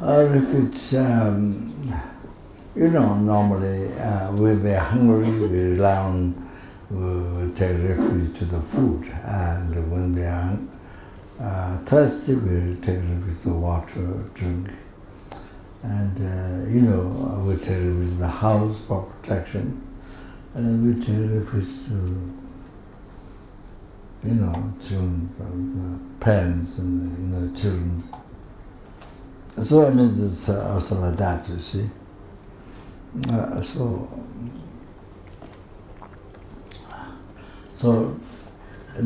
Refuge, normally when we're hungry, we rely on, we take refuge to the food, and when we are thirsty, we take refuge to water, drink, and we take refuge to the house for protection, and then we take refuge to, children, parents, and children. So it's also like that, you see. So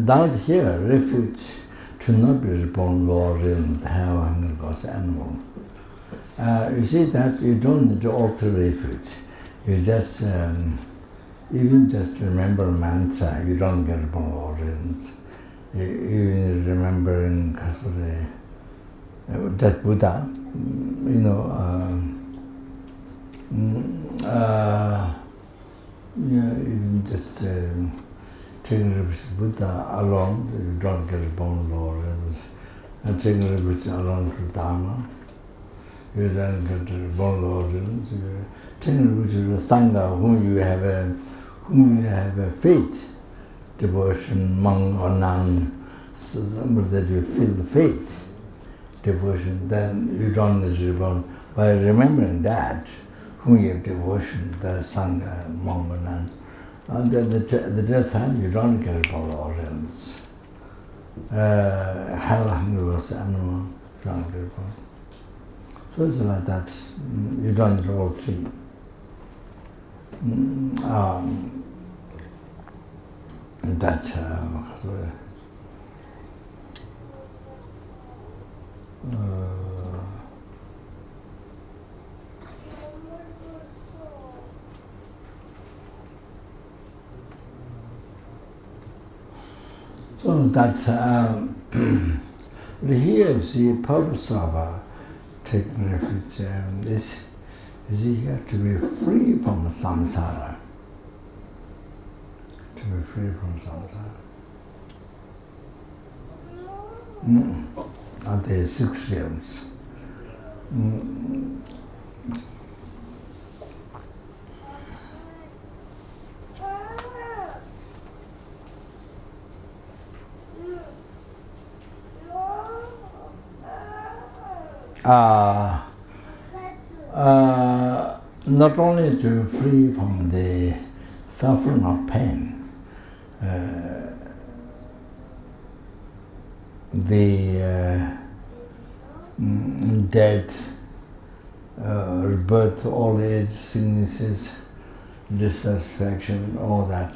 down here, refuge should not be reborn law in how hungry goes animal. You see that you don't need to alter refuge. You just even just remember mantra. You don't get reborn law in. Even remembering that Buddha, even just taking refuge Buddha alone, you don't get reborn law. And taking refuge alone for Dharma, you don't get reborn law. Taking refuge to the Sangha, whom you have a faith, devotion, monk or nun, somebody that you feel the faith, devotion, then you don't need reborn. By remembering that, whom you have devotion, the Sangha, monk or nun, and at the death time, you don't get reborn or realms. Hell, hunger, was animal, you don't get reborn. So it's like that. You don't need all three. So that here you see purpose of taking refuge is here to be free from samsara. To be free from samsara. Are the 6 realms. Not only to free from the suffering of pain, the death, rebirth, old age, sicknesses, dissatisfaction, all that.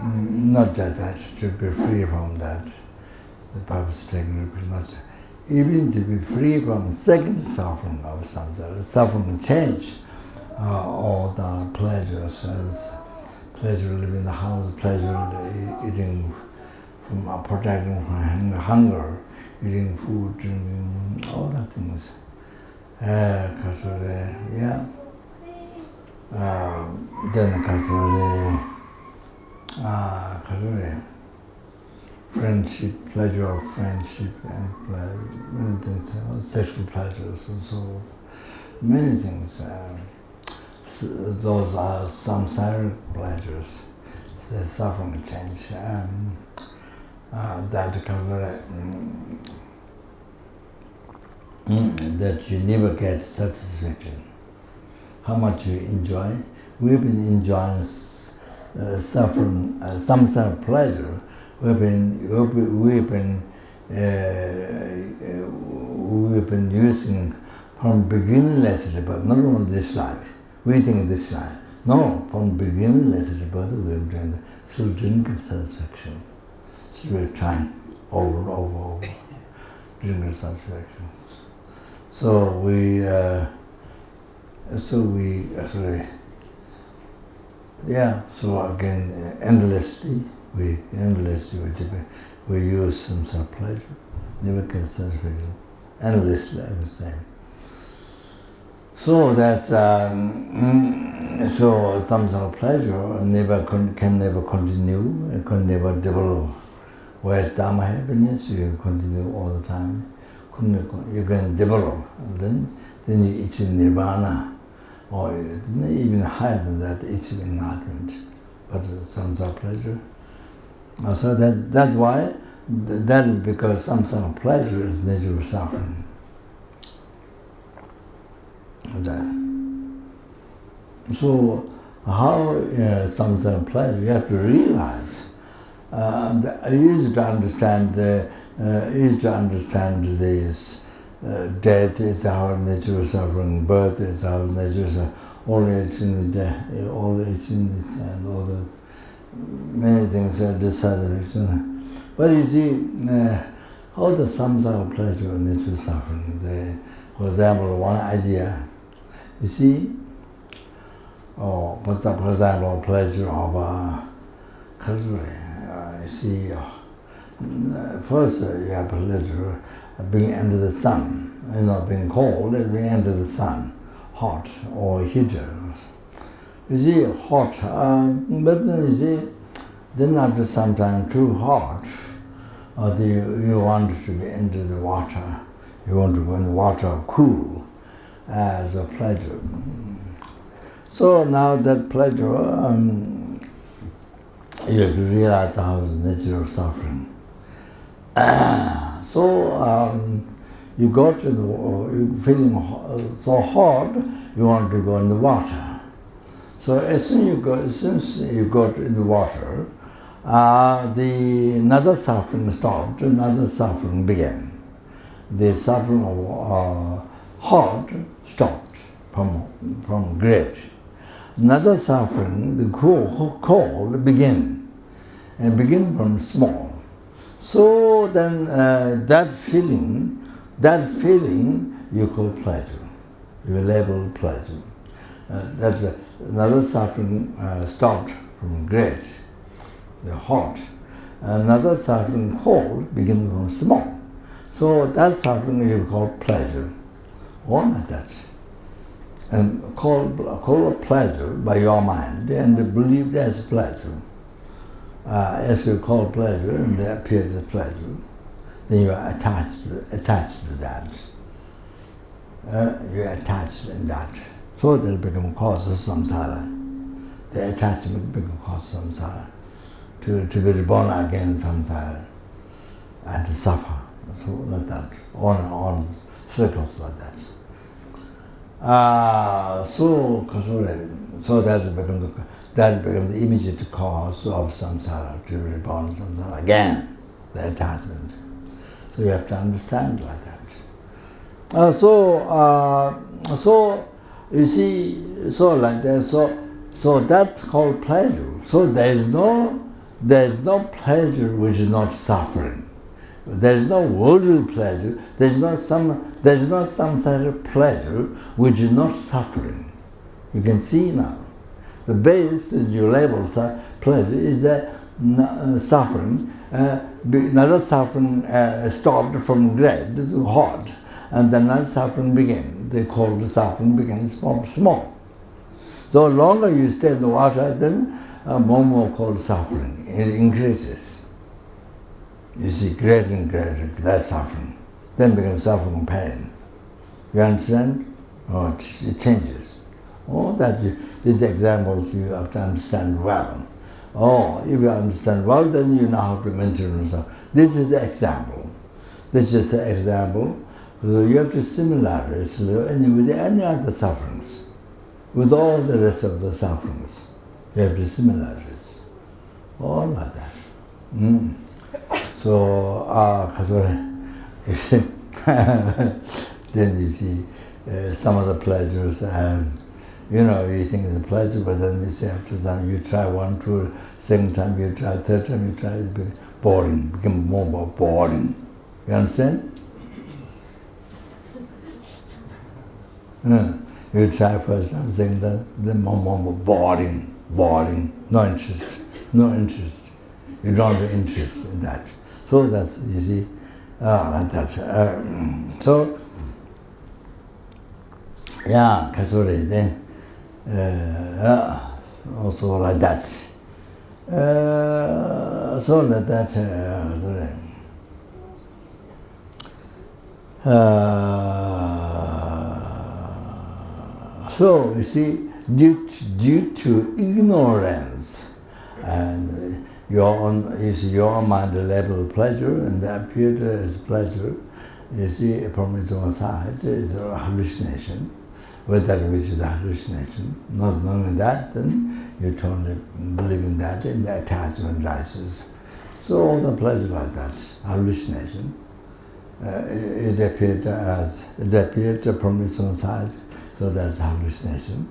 Not just that, to be free from that. The purpose taking refuge. Even to be free from second suffering of samsara, suffering change, all the pleasures, as pleasure living in the house, pleasure eating, from protecting from hunger, eating food, drinking, all the things. Then friendship, pleasure of friendship, and many things, sexual pleasures and so forth. Many things. Those are samsaric pleasures, the suffering change. That you never get satisfaction. How much you enjoy. We've been enjoying suffering, samsaric pleasure. We've been using from beginningless rebirth, not only this life. We think this life. No, from beginningless rebirth we've done that. So we didn't get satisfaction. So we're trying over and over, didn't get satisfaction. So we again endlessly. We use some sort of pleasure, never get satisfaction, endlessly, I would say. So that's so some sort of pleasure can never continue, it can never develop. Whereas Dharma happiness, you continue all the time. you can develop, then you achieve nirvana, or even higher than that, achieve enlightenment, but samsara pleasure. So that's why, that is because samsara pleasure is nature of suffering. So how samsara pleasure, you have to realize, easy to understand this. Death is our nature of suffering, birth is our nature of suffering, all it's in the death, all it's in this, and all the many things are decided. But you see, how the samsara pleasure and nature of suffering, for example, one idea, you see, for example, pleasure of you see, first you have pleasure being under the sun, being cold, being under the sun, hot or heater. You see, hot, but then you see, then after some time too hot, or you want to be into the water, you want to go in the water cool as a pleasure. So now that pleasure, you have to realize how the nature of suffering. You got to you're feeling so hot, you want to go in the water. So as soon as you got in the water, another suffering stopped, another suffering began. The suffering of hot stopped from great. Another suffering, the cold, began, and begin from small. So then that feeling you call pleasure. You label pleasure. That's another suffering stopped from great, the hot. Another suffering cold begin from small. So that suffering you call pleasure, all like that. And call a pleasure by your mind and believe that's pleasure. As you call pleasure and there appears as pleasure, then you are attached to that. You are attached in that. So that becomes cause of samsara. The attachment becomes cause of samsara. To be reborn again samsara and to suffer. So like that. On and on, circles like that. So that becomes the immediate cause of samsara, to be reborn samsara again, the attachment. So you have to understand like that. So you see, so like that. So that's called pleasure. So there is no pleasure which is not suffering. There is no worldly pleasure. There is not some sort of pleasure which is not suffering. You can see now. The base that you label pleasure is that suffering. Another suffering stopped from great to hot, and then another suffering began. They call the suffering begins from small. So longer you stay in the water, then more called suffering. It increases. You see, greater and greater, that suffering. Then becomes suffering pain. You understand? Oh, it changes. Oh, these examples you have to understand well. Oh, if you understand well, then you know how to maintain yourself. This is the example. This is the example. So you have to similarize with any other sufferings. With all the rest of the sufferings, you have to similarize. All like that. So, then you see some of the pleasures, and you think it's a pleasure, but then you say after time you try one, two, second time you try, third time you try, it's boring, become more boring. You understand? You try first time, second time, then more boring, no interest. You don't have interest in that. So that's, you see, like that. So, yeah, Kasuri, then, also like that. So like that, So you see, due to ignorance, and your mind level pleasure and the appear as pleasure, you see from its own side is a hallucination, with that which is a hallucination. Not knowing that, then you totally believe in that, and the attachment rises. So all the pleasure like that, hallucination. It appeared from its own side, so that's hallucination.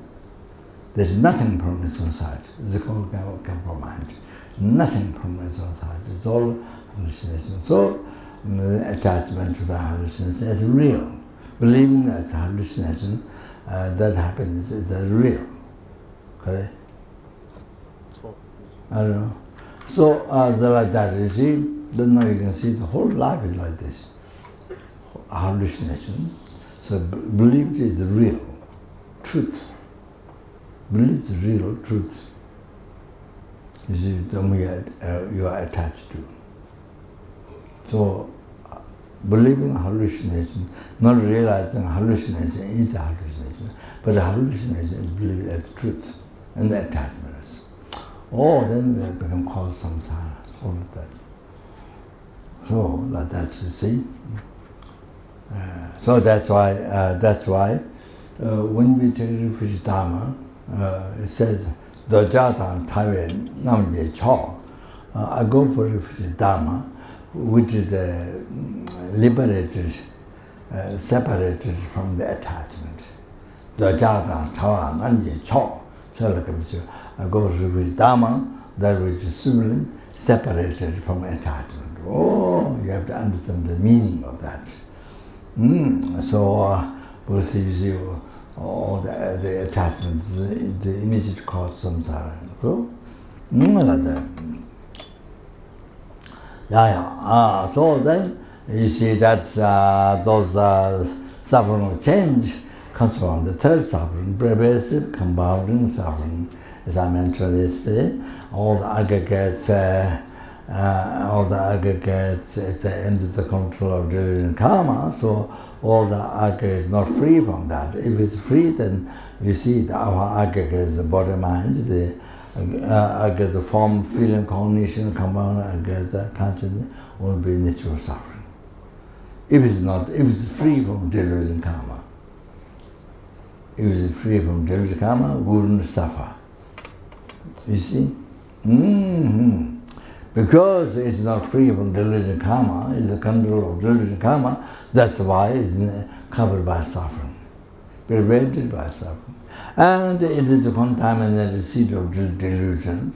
There's nothing from its own side. It's called come from mind. Nothing from its own side. It's all hallucination. So the attachment to the hallucination is real. Believing that it's hallucination, that happens is real. Correct? I don't know. So like that, you see, then now you can see the whole life is like this. Hallucination. So belief is real, truth. Belief is real, truth. You see, you are attached to. So believing hallucination, not realizing hallucination is a hallucination, but the hallucination is believed as truth, and the attachment is. Oh, then they become called samsara, all of that. So that's you see. So that's why when we take Refuge Dharma, it says, Dojatan Tawe Namje Cho. I go for Refuge Dharma, which is liberated, separated from the attachment. Dojatan Tawe Namje Cho. I go for Refuge Dharma, that which is sublime, separated from attachment. Oh, you have to understand the meaning of that. So, we'll see all the attachments, the immediate cause samsara. So, like that. So then, you see that's those suffering change comes from the third suffering, pervasive, compounding suffering. As I mentioned yesterday, all the aggregates at the end of the control of delusion karma, so all the aggregates not free from that. If it's free, then you see our aggregates, the body mind, the aggregate, the form, feeling, cognition, compound aggregates, consciousness, will be natural suffering. If it's free from delusion karma, if it's free from delusion karma, we wouldn't suffer. You see? Because it's not free from delusion karma, it's the control of delusion karma, that's why it's covered by suffering, prevented by suffering. And it is a contaminated seed of delusions.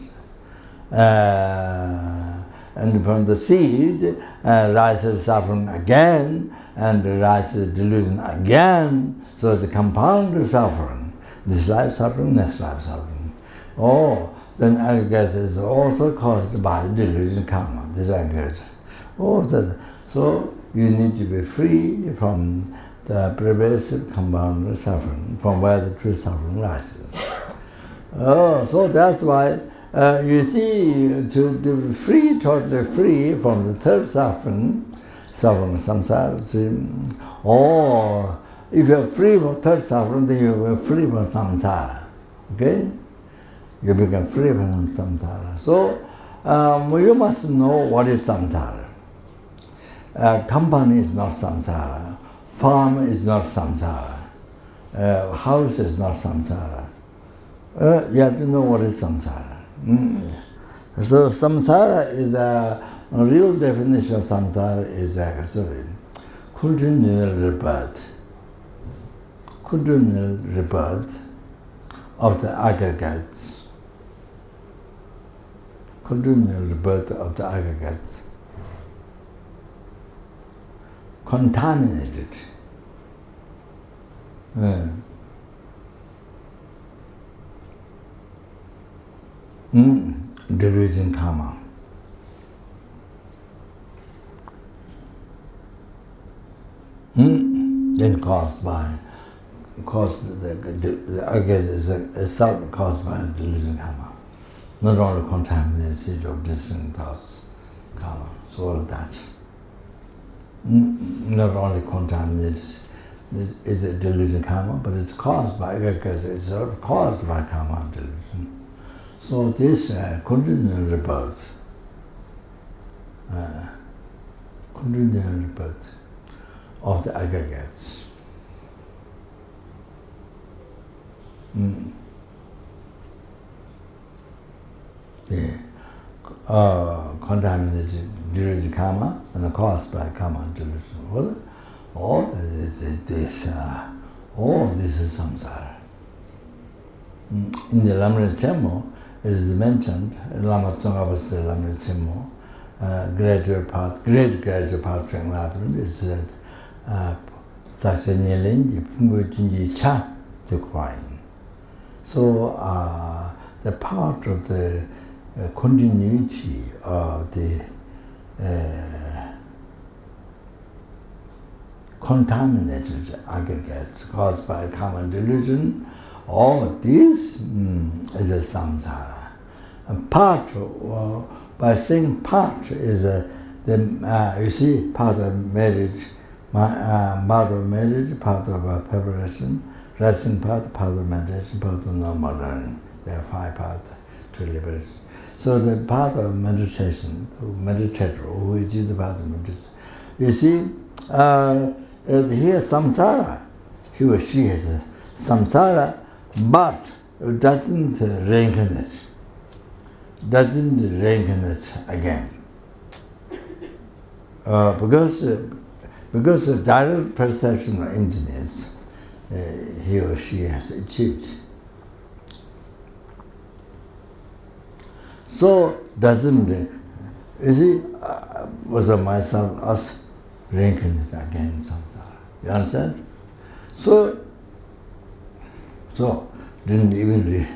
And from the seed rises suffering again, and rises delusion again, so the compounded suffering, this life suffering, next life suffering. Oh, then aggregate is also caused by delusion karma, this aggregate. So you need to be free from the pervasive compounded suffering, from where the true suffering rises. So that's why you see, to be free, totally free from the third suffering samsara. Or if you're free from third suffering, then you're free from samsara. Okay? You become free from samsara. So you must know what is samsara. Company is not samsara. Farm is not samsara. House is not samsara. You have to know what is samsara. So samsara is a real definition of samsara is actually continual rebirth. Continual rebirth of the aggregates. Continual rebirth of the aggregates. Contaminated. Delusion karma. Then caused the aggregate is itself caused by delusion karma. Not only contaminated seed of distant thoughts, karma, so all of that. not only contaminated, is a delusion karma, but it's caused by it's caused by karma delusion. So this continual rebirth, of the aggregates. The contaminated delusion karma and caused by karma delusion. All this is samsara. In the Lamri Chemo, it is mentioned, Lama Tsongkhapa says Lamri Chemo, great gradual path to enlightenment is said, Saksa Nyelenji, Pungu Jinji Cha, to crying. So the part of the continuity of the contaminated aggregates caused by common delusion, all this is a samsara. And part, by saying part is you see, part of marriage, part of marriage, part of preparation, resting part of meditation, part of normal learning. There are 5 parts to liberation. So the part of meditation, meditator, who is the part of meditation, you see, here samsara, he or she has a samsara, but it doesn't reincarnate. Doesn't reincarnate again. Because of direct perception of emptiness, he or she has achieved. So doesn't, you see, was myself, us, reincarnate again samsara. You understand? So didn't even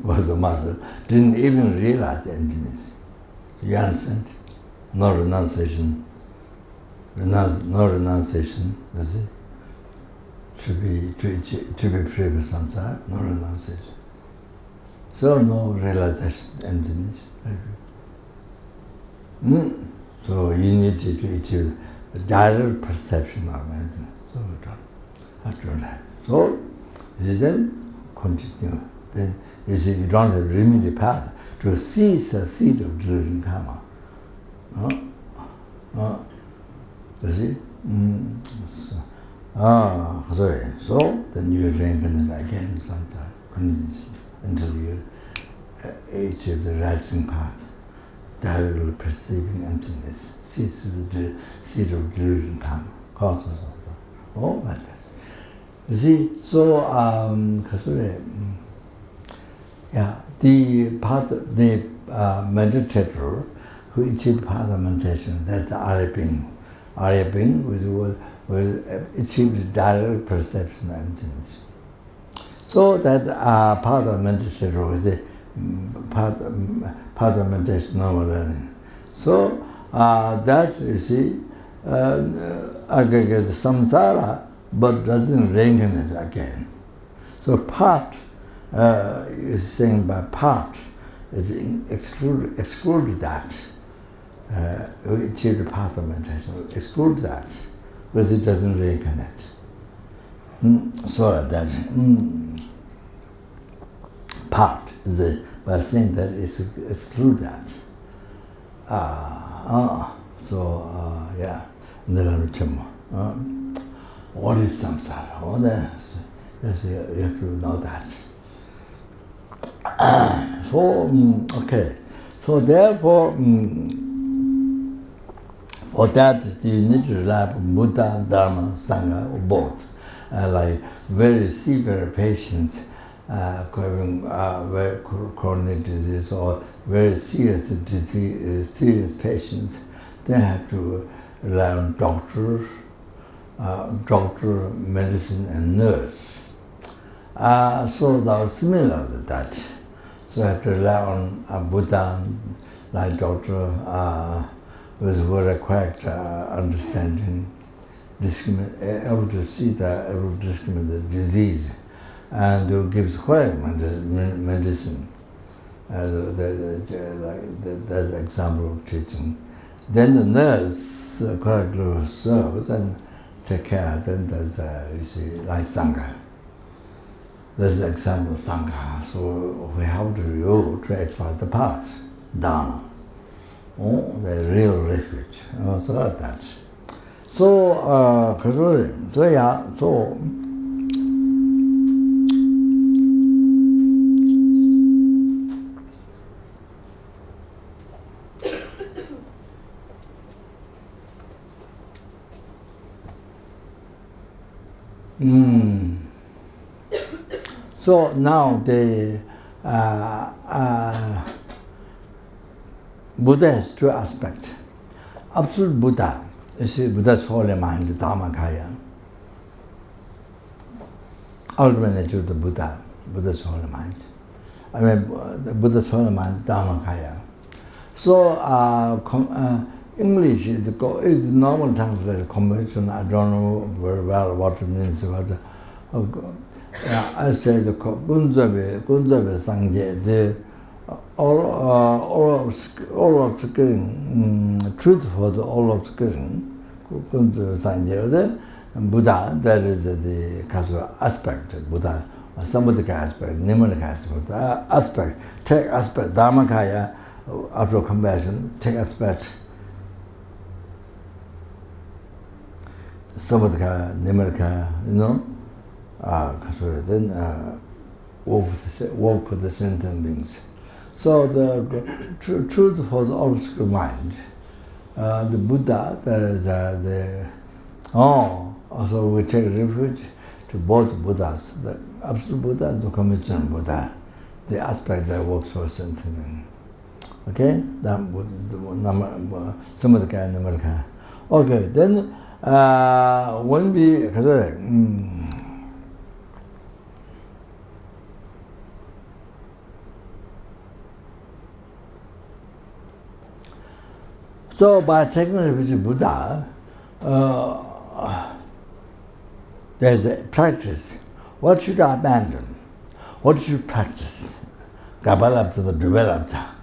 was a master, didn't even realize emptiness. You understand? No renunciation. No renunciation, you see? To be free from samsara, no renunciation. So no realization emptiness. So you need to achieve a direct perception of emptiness. So after that. So you then continue. Then you see, you don't have remedy path to cease the seed of delusion karma. You see? So then you reincarnate again sometime, continuously, until you achieve the rising path, directly perceiving emptiness, ceases the seed of delusion karma, causes of all like that. You see, so the part of the meditator who achieved part of meditation, that's Arya being. Arya being will achieve direct perception of emptiness. So that part of meditator is a part of meditation, normal learning. So that, you see, aggregates samsara, but doesn't reincarnate again. So part, is saying by part, is exclude that. Achieve the path of meditation, exclude that, because it doesn't reincarnate. So that part is by saying that it's exclude that. What is samsara? All that, you have to know that. So therefore, for that you need to rely on Buddha, Dharma, Sangha, or both. Like very severe patients having very chronic disease or very serious disease, serious patients, they have to rely on doctor, medicine, and nurse. So they are similar to that. So I have to rely on Buddha, like doctor, with very correct understanding, able to see able to discriminate the disease, and who gives correct medicine. That's example of teaching. Then the nurse correctly served and take care, then there's, you see, like Sangha. There's an example of Sangha. So we have to go to explain the path, Dharma, the real refuge. So like that. So, so yeah, so. So now the Buddha has two aspects. Absolute Buddha, you see, Buddha's holy mind, the Dharmakaya. Ultimate nature of the Buddha, Buddha's holy mind. I mean, the Buddha's holy mind, Dharmakaya. So English is the normal translation, convention. I don't know very well what it means. I said Gunzabe Sangye, the all obscuring, truth for the all obscuring, Gunzabe Sangye, Buddha, that is the casual aspect, Buddha, Samudika aspect, Nimadika aspect, take aspect, Dharmakaya, after compassion, take aspect, Samudika, Nimadika, you know. Then work with the sentient beings. So the truth for the obscure mind, the Buddha, also we take refuge to both Buddhas, the absolute Buddha and the conventional Buddha, the aspect that works for sentient beings. Okay, some of the kind of America. Okay, then when we so by taking refuge in Buddha, there's a practice. What should I abandon? What should you practice? Gabalabja or Dubalabja.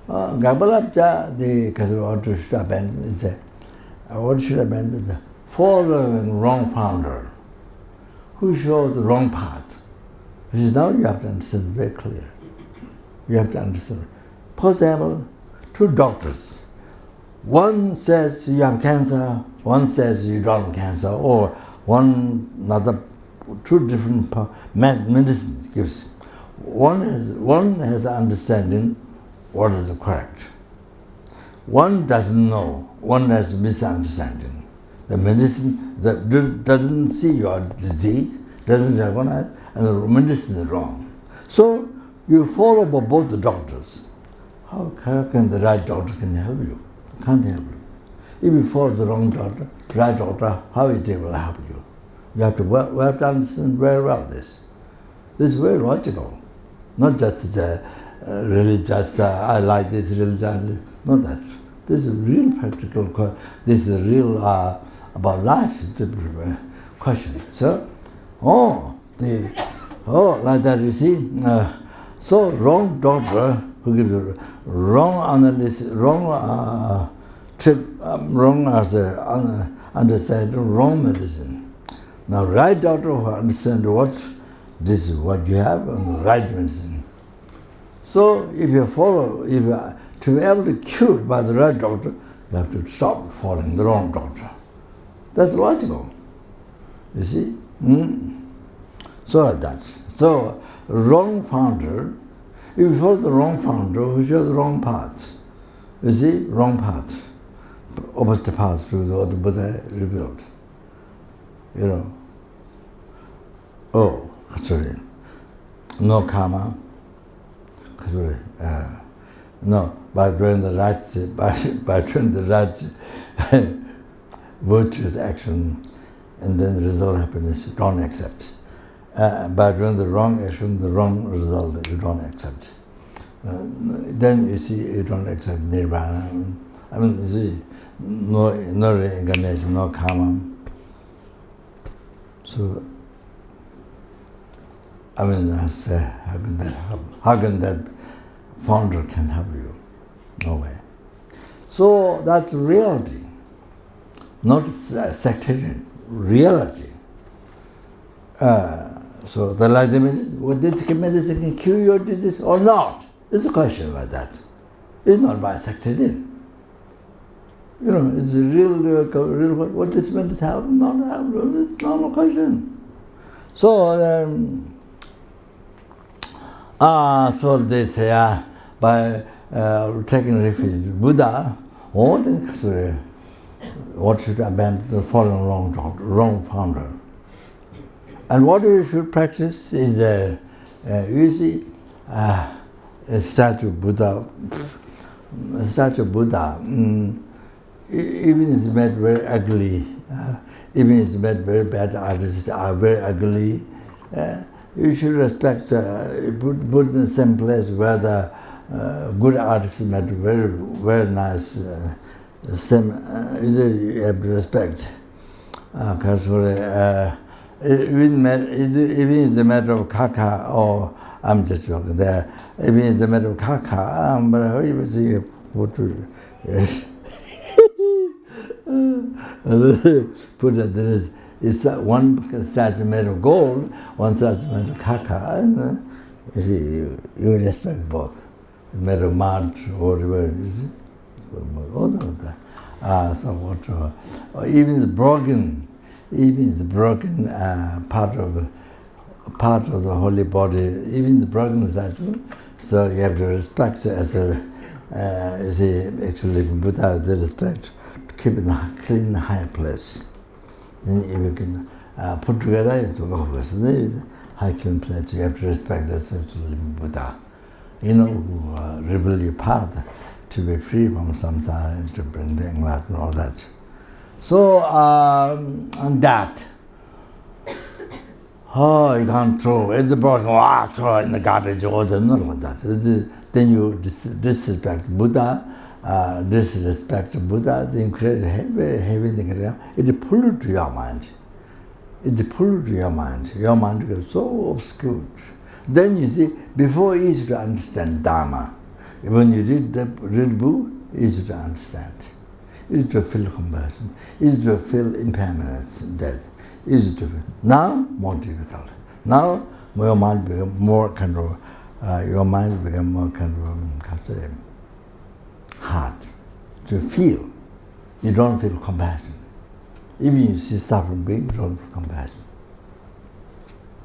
Gabalabja, what should I abandon is what should I abandon? Following wrong founder who showed the wrong path. Which now you have to understand very clear. You have to understand. For example, two doctors. One says you have cancer, one says you don't have cancer, or two different medicines gives. One has understanding what is correct. One doesn't know, one has misunderstanding. The medicine that doesn't see your disease, doesn't recognize, and the medicine is wrong. So you follow both the doctors. How can the right doctor can help you? Can't help you. If you follow the wrong doctor, right doctor, how it will help you? We have to understand very well this. This is very logical. Not just the religious, I like this religion, not that. This is real practical, this is real about life question. So, like that you see. So wrong doctor who gives you wrong analysis, wrong understanding, wrong medicine. Now right doctor who understands this is what you have, and the right medicine. So if you follow, to be able to cure by the right doctor, you have to stop following the wrong doctor. That's logical. You see? So like that. So wrong founder, if you follow the wrong founder who shows the wrong path, you see, wrong path, opposite path to what the Buddha revealed. You know. Oh, sorry. No karma. Sorry. No, by doing the right, by doing the right virtuous action, and then the result happiness, you don't accept. By doing the wrong action, the wrong result, you don't accept. Then you see, you don't accept nirvana. I mean, you see, no reincarnation, no karma. So, I mean, how can that founder can help you? No way. So that's reality. not sectarian, reality. So the enlightenment is, well, this medicine can cure your disease or not? It's a question like that. It's not by sectarian. You know, it's a real what this medicine help, not help, it's not a question. So, so they say, by taking refuge in Buddha, what should abandon the fallen wrong founder? And what you should practice is, you see, a statue of Buddha, even it's made very ugly, even it's made very bad artists are very ugly, you should respect, put in the same place where the good artists made very, very nice, same, you have to respect. Even it's a matter of kaka, or I'm just joking there, even it's a matter of kaka, but how you see what to put it, there is one statue made of gold, one statue made of kaka, and you see, you respect both. Made of mud or whatever, you see. All of that. So what? Even the broken part of the holy body, even the broken statue. So you have to respect as a, you see, actually without the respect, to keep it in a clean, high place. Then if you can put together into the high clean place, you have to respect as actually Buddha. You know, who reveal your path to be free from samsara and to bring the enlightenment and all that. So, on that, you can't throw it's the broken, throw it in the garbage or not like that. Then you disrespect Buddha, then create a heavy thing. It pollutes your mind. Your mind gets so obscured. Then you see, before easy to understand Dharma, when you read book, easy to understand. Easy to feel compassion, easy to feel impermanence, death, easy to feel. Now, more difficult. Now, your mind becomes more kind of, hard to feel. You don't feel compassion. Even you see suffering being, you don't feel compassion.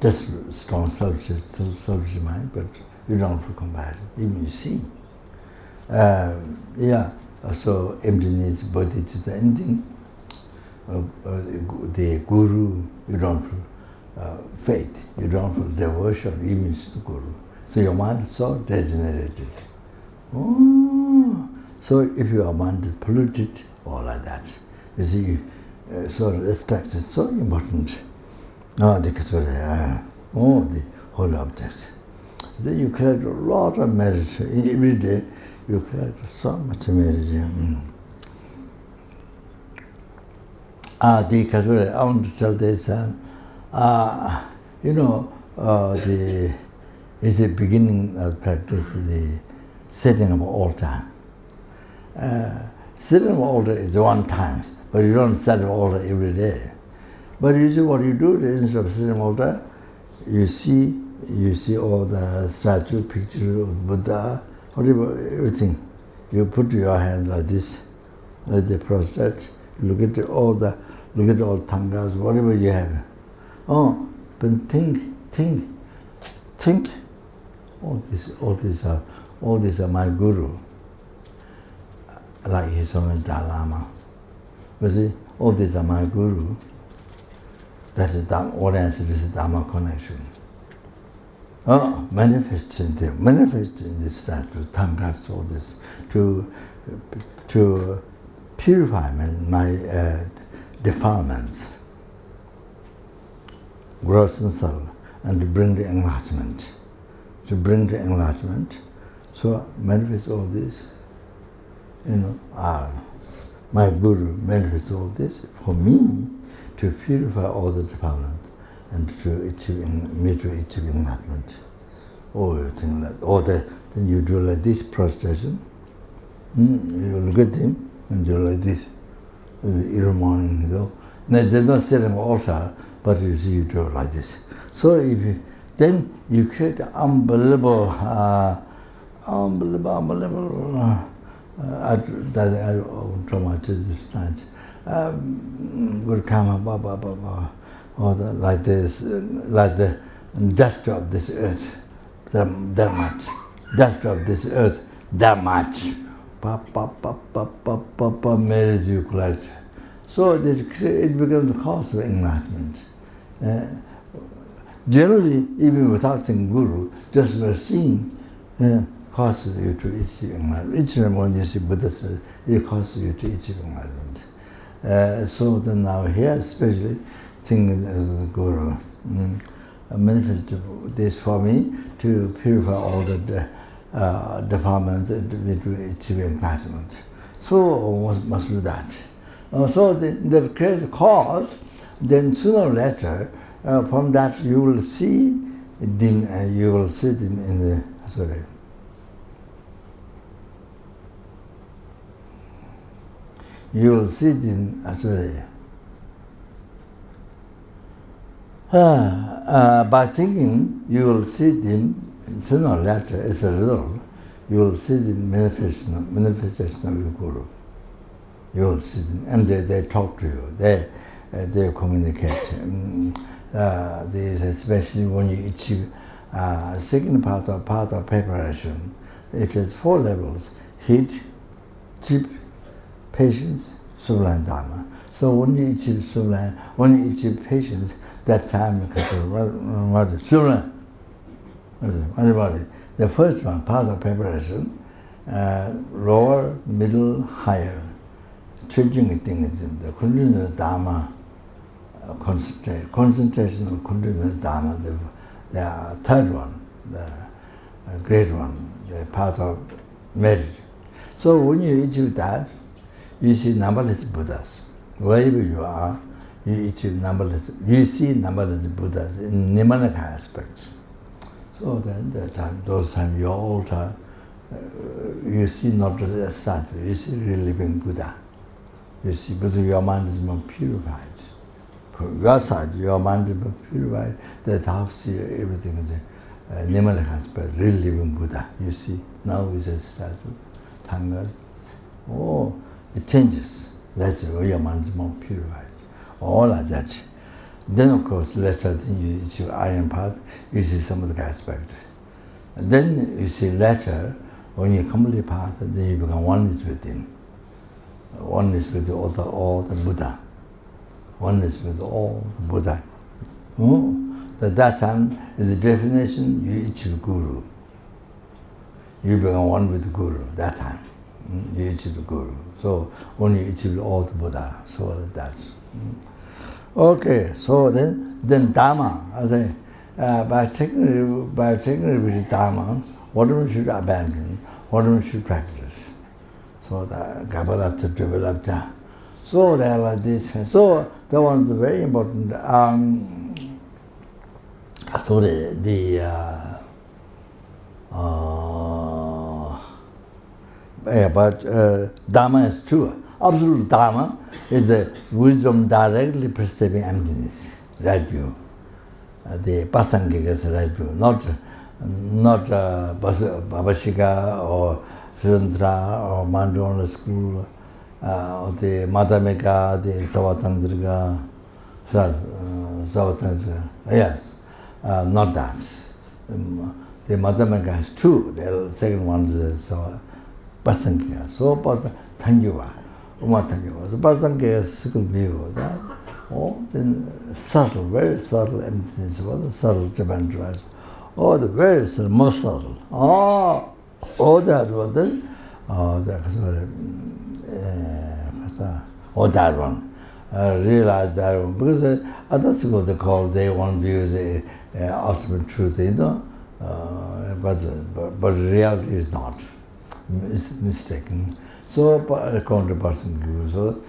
Just strong selfish mind, but you don't feel compassion. Even you see. So emptiness, bodhicitta, anything. The guru, you don't feel faith, you don't feel devotion, even to the guru. So your mind is so degenerated. So if your mind is polluted, or like that, you see, so respect is so important. The holy objects. Then you create a lot of merit. Every day you create so much merit. I want to tell this, it's the beginning of practice, the setting of altar. Setting of altar is one time, but you don't set an altar every day. But usually what you do, instead of sitting altar, you see all the statue, picture of Buddha, whatever, everything. You put your hand like this, like the prostrate. Look at all tangas, whatever you have. But think. All these are my guru. Like his own Dalai Lama. You see, all these are my guru. That is audience, this is Dharma connection. Manifesting this statue, tangas, all this, to purify my defilements, gross and subtle, and to bring the enlightenment. So manifest all this, my guru manifests all this for me, to purify all the defilements and to achieve enlightenment. Then you do like this prostration. You look at him and do like this. every morning, There's no ceremony altar, but you see you do it like this. So then you create unbelievable, unbelievable. I won't try my to this night. Will come up, or like this, like the dust of this earth, that much. Dust of this earth, that much. Marriage you collect. So it becomes the cause of enlightenment. Generally, even without seeing Guru, just seeing causes you to achieve enlightenment. Each time when you see Buddha, it causes you to achieve enlightenment. So then now here, especially, thinking of the Guru, manifested this for me to purify all the defilements and to achieve enlightenment. So must do that. So the create cause, then sooner or later, from that you will see them. You will see them in the You will see them by thinking, you will see them sooner or later. As a result, you will see the manifestation of your Guru. You will see them, and they talk to you. They communicate. Especially when you achieve second part of preparation, it has 4 levels: heat, chip, patience, sublime dharma. So when you achieve sublime, when you achieve patience, that time you can say, sublime. Everybody. The first one, part of preparation, lower, middle, higher. Changing things in the continuous dharma, concentration of continuous dharma, the third one, the great one, the part of merit. So when you achieve that, you see numberless Buddhas. Wherever you are, you achieve numberless. You see numberless Buddhas in Nimanaka aspects. So then, those times your altar, you see not just a statue, you see real living Buddha. You see, because your mind is more purified. From your side, your mind is more purified. That's how you see everything in the Nimanaka aspect, real living Buddha. You see, now with a statue, Tangal. Oh, it changes. That's why your mind is more purified. All like that. Then, of course, later you see iron part, you see some of the aspect. And then you see later, when you complete part, then you become oneness with him. Oneness with all the Buddha. Oneness with all the Buddha. At that time, is the definition, you achieve Guru. You become one with the Guru, that time. You achieve the Guru. So, when you achieve all the Buddha, so that. Okay, so then Dharma, I say, by taking with Dharma, whatever you should abandon, whatever you should practice. So the Gabalapta, Dribalapta. So they are like this. So that one is very important. But Dharma is true. Absolute Dharma is the wisdom directly perceiving emptiness, right view. The Pasangika's right view, not Babashika or Srindra or Mandona school, or the Madhamika, the Savatandrika, yes, not that. The Madhamika is true, the second one is Pasangika, so Tanjuva. So Pasangika is single view. Then subtle, very subtle emptiness, what subtle tremendous. Oh, the very subtle, most subtle. That one, then. That one. Realize that one. Because others what they call, they want to view the ultimate truth, but reality is not. It's mistaken. So, according to person, so,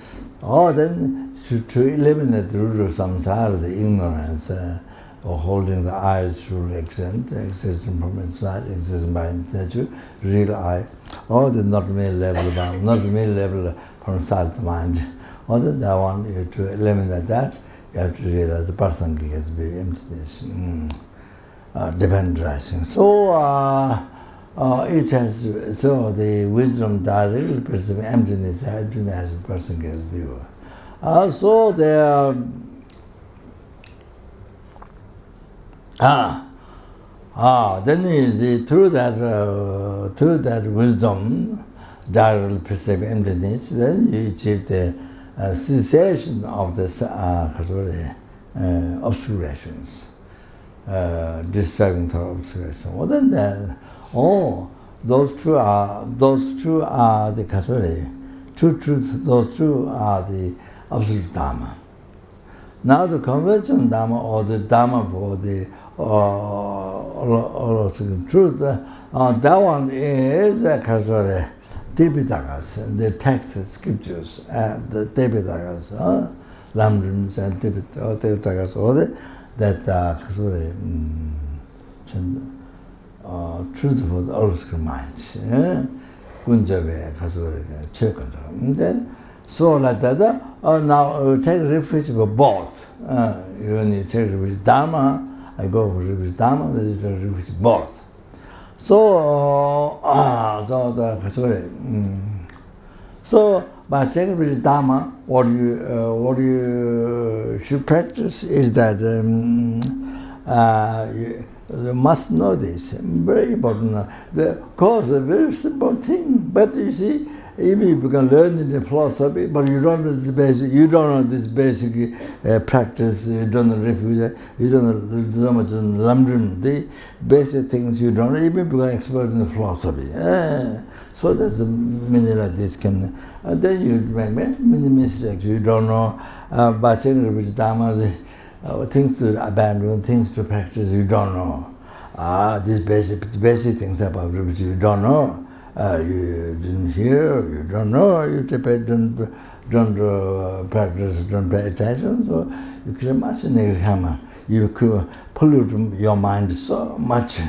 then to eliminate the root of samsara, the ignorance, or holding the eyes through existing from inside, existing by nature, real eye, or the not merely level from inside the mind, Other than that one, to eliminate that, you have to realize the person has to be emptiness, dependent rising. So it has, so the wisdom directly perceives emptiness as a person gets view. So there then through that wisdom directly perceive emptiness, then you achieve the cessation of the obscurations, disturbing thought obscuration. Other than that, those two are the true truth. Those two are the absolute Dharma. Now the conventional Dharma or the Dharma for the truth, that one is Tipitakas, the texts, scriptures, the Tipitakas, Lamrims and Tipitakas, all that truth for the obscure minds. Kunjabe, then so like that. Now take refuge for both. When you take refuge Dharma, I go for refuge Dharma, then you take refuge both. So so by taking refuge Dharma, what you should practice is that you must know this. Very important. The cause is a very simple thing, but you see, even you can learn in the philosophy, but you don't know this basic. You don't know this basic practice. You don't know refuge. You don't know lamdrim. The basic things you don't know. Even become expert in the philosophy. So that's a many like this can. Then you make many mistakes. You don't know. By taking refuge Dharma, things to abandon, things to practice. You don't know. These basic things about refuge you don't know. You didn't hear, you don't know, you don't practice, don't pay attention, so you can imagine you could pollute your mind so much.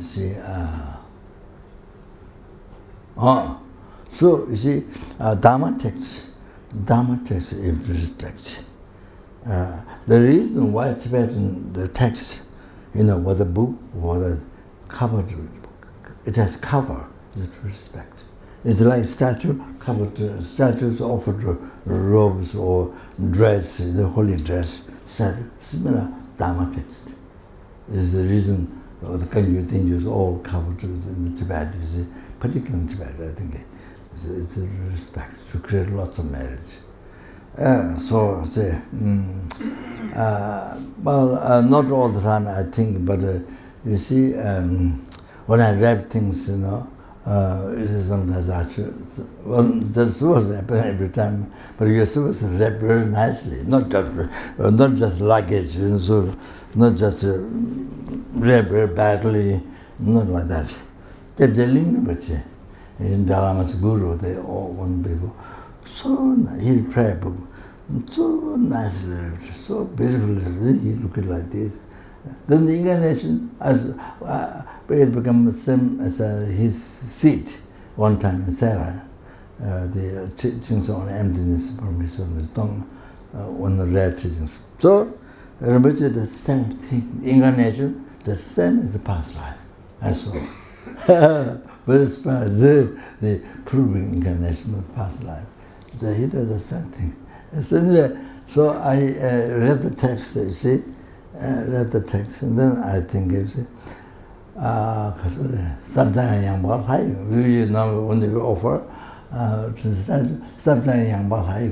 See, so you see, Dharma text is respect. The reason why Tibetan, the text, with the book, or the cover to the book, it has cover with respect. It's like statues offered robes or dress, the holy dress, similar Dharma text. Is the reason the Kanyu thing is all covered in Tibet, particularly in Tibet, I think it's a respect to create lots of marriage. Not all the time I think, but you see, when I read things, sometimes I should, that's what happens every time, but you're supposed to read very nicely, not just luggage, not just read very badly, not like that. They're telling me, in Dalama's Guru, they all want people. So he prayer book, so nicely, so beautifully. Then he look like this. Then the incarnation, it becomes the same as his seat. One time in Sarah, the teachings on emptiness, permission, one of the rare teachings. So remember the same thing. The incarnation, the same as the past life. I saw. But as far as the proving incarnation of past life. He does the same thing. So I read the text, you see, read the text, and then I think, you see, sometimes young boy, we when they offer, sometimes young boy,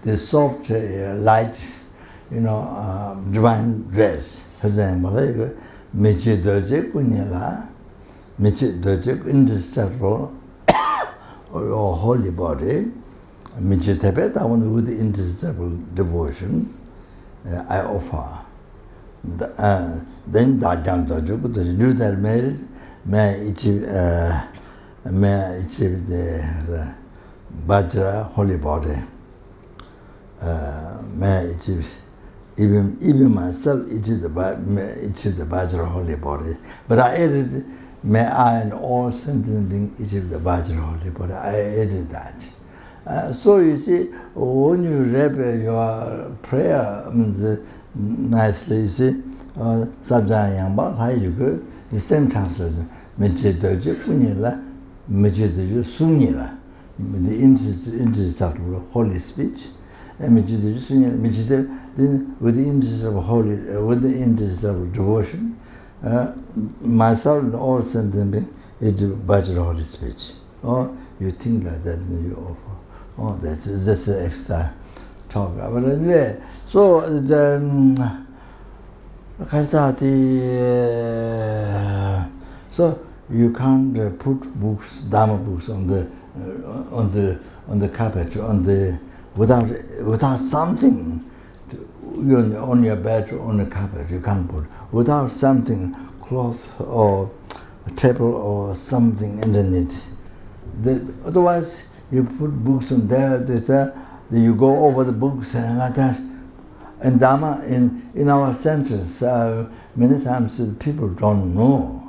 the soft, light, divine dress. For example, Michi Doje Kunyala, Michi Doje indestructible, or holy body. Tibet, I want with indestructible devotion, I offer. Then Dajang Dojo, but you do that married, may achieve the Bajra holy body. May achieve even myself achieve the Bajra holy body. But I added may I and all sentient beings achieve the Vajra but I added that. So you see, when you rap your prayer nicely, you see, Sabja Yamba, how you go, the same translation, Mejidoji, Punila, Mejidoji, Sunila, the interchangeable holy speech, and Mejidoji, Sunila, Mejidoji, then with the interchangeable holy, with the interchangeable devotion, myself and all sentient beings is Vajra holy speech. Or you think like that, you offer. Oh, that's just an extra talk. But anyway, so so you can't put books, Dharma books, on the carpet, without something on your bed or on the carpet. You can't put without something, cloth or a table or something underneath. Otherwise, you put books on there, then you go over the books and like that. And Dharma, in our centers, many times people don't know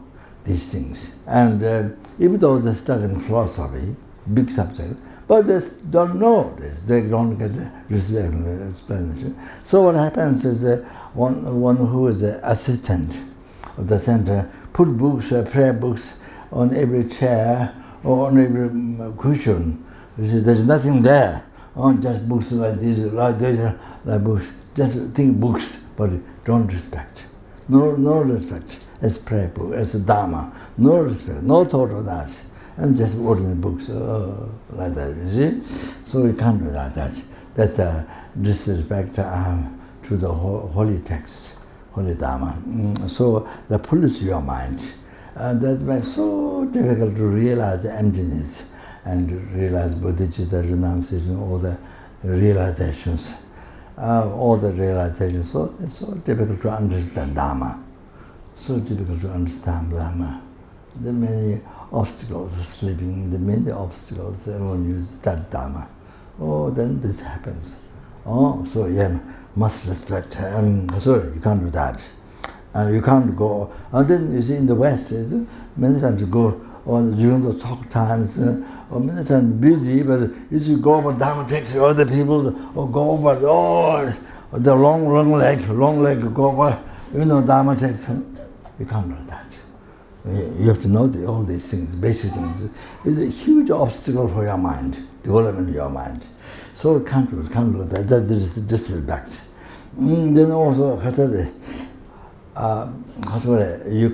these things. And even though they study in philosophy, big subject, but they don't know this. They don't get the respect and explanation. So what happens is one who is the assistant of the center put books, prayer books on every chair or on every cushion. There's nothing there. Just books like this, like books. Just think books, but don't respect. No respect as prayer book, as a Dharma. No respect, no thought of that. And just ordinary books like that, you see? So we can't do that. That's a disrespect to the holy text, holy Dharma. So that pollutes your mind. And that makes it so difficult to realize the emptiness and realize bodhicitta, renunciation, all the realizations. So it's so difficult to understand Dharma. So difficult to understand Dharma. There are many obstacles, sleeping, there are many obstacles when you start Dharma. Then this happens. So yeah, must respect. Sorry, you can't do that. You can't go. And then you see in the West, many times you go during the talk times, or many times busy, but if you go over Dharma text, other people or go over the long leg go over, Dharma text. You can't do that. You have to know all these things, basic things. It's a huge obstacle for your mind, development of your mind. So you can't do that. That is disrespect. Then also, you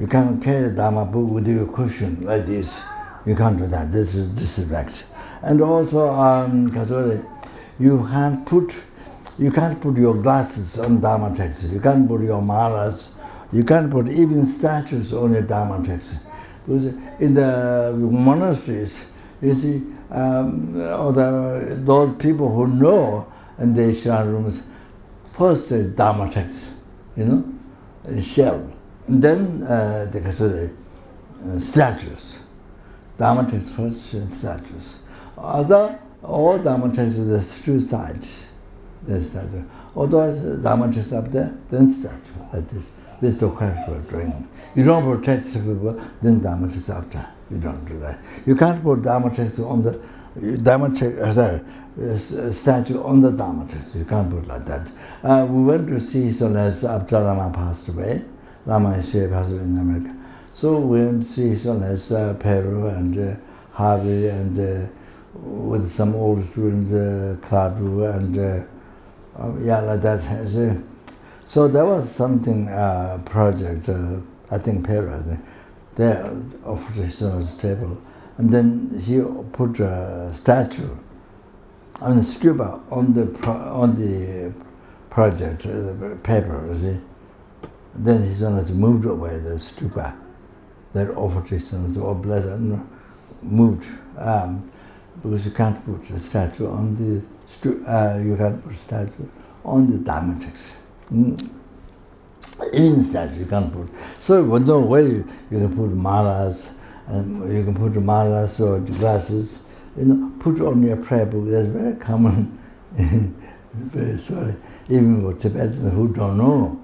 can't carry Dharma book with your cushion like this. You can't do that. This is disrespect. And also, you can't put your glasses on Dharma text. You can't put your malas. You can't put even statues on your Dharma text. Because in the monasteries, you see, those people who know in the shrine rooms, first the Dharma text, shell. And then they consider statues. Dharma text first and statues. All Dharma text is the two sides. There's statue. Although Dharma text up there, then statue. Like this. This is the correct way of doing. You don't put text people, then Dharma text after. You don't do that. You can't put Dharma text on the statue on the Dharma text. You can't put like that. We went to see Solas after Lama passed away. Lama Ishe passed away in America. So we went to see Solas, Peru and Harvey and with some old students, Cladu and like that. So there was something project, I think Peru, there offered Solas table. And then he put a statue on the stupa on the project, the paper, you see. Then his son has moved away the stupa that offered his son or blood moved because you can't put a statue on the you can't put a statue on the Dharma text. Even statue you can't put. So no way you can put malas. And you can put malas or glasses, put on your prayer book. That's very common. Very sorry, even for Tibetans who don't know.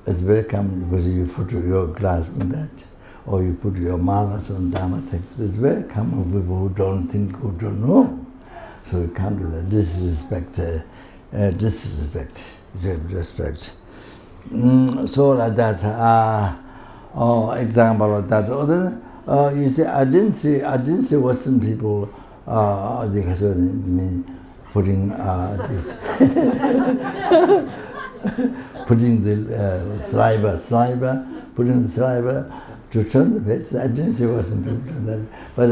It's very common because you put your glass on that, or you put your malas on Dharma text. It's very common for people who don't think, who don't know. So you come to that disrespect, respect. So like that, example of that. Or then, you see, I didn't see Western people, putting putting the saliva, putting the saliva to turn the page. I didn't see Western people do that, but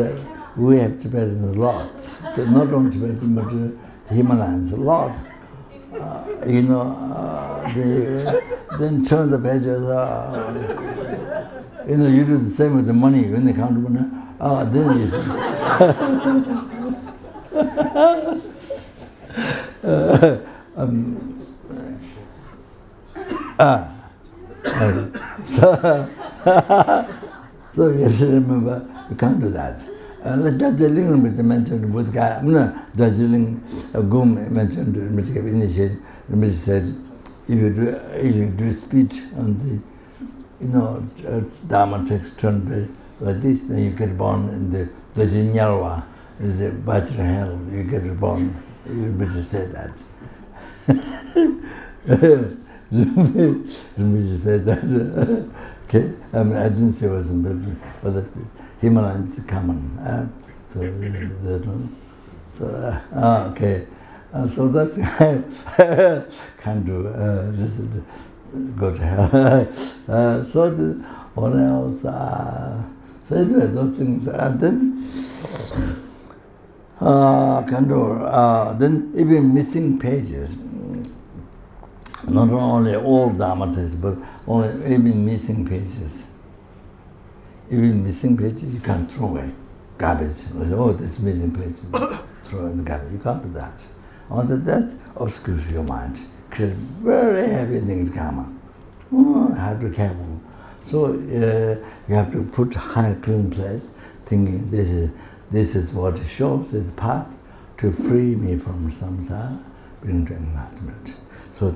we have Tibetans lots, not only Tibetan, but the Himalayas a lot. They then turn the pages. You do the same with the money when they count money. Then you so you have to remember, you can't do that. Darjeeling mentioned with Darjeeling Gum mentioned initially. Said, if you do speech on the Dharma text turn like this, then you get born in the Jinyalwa, the Bachelor hell. You get born. You better say that. You said that. Okay, I didn't say it was important, but the Himalayans are common. So they don't. So okay. So that's can't do. This is go to hell. What else? So anyway, those things. Then can do. Then even missing pages. Not only all Dharma texts, but even missing pages. Even missing pages, you can't throw away. Garbage. This missing page, throw in the garbage. You can't do that. That obscures your mind. Creates very heavy things karma. Have to be careful. So you have to put high clean place, thinking this is what it shows, is the path to free me from samsara, bring to enlightenment. So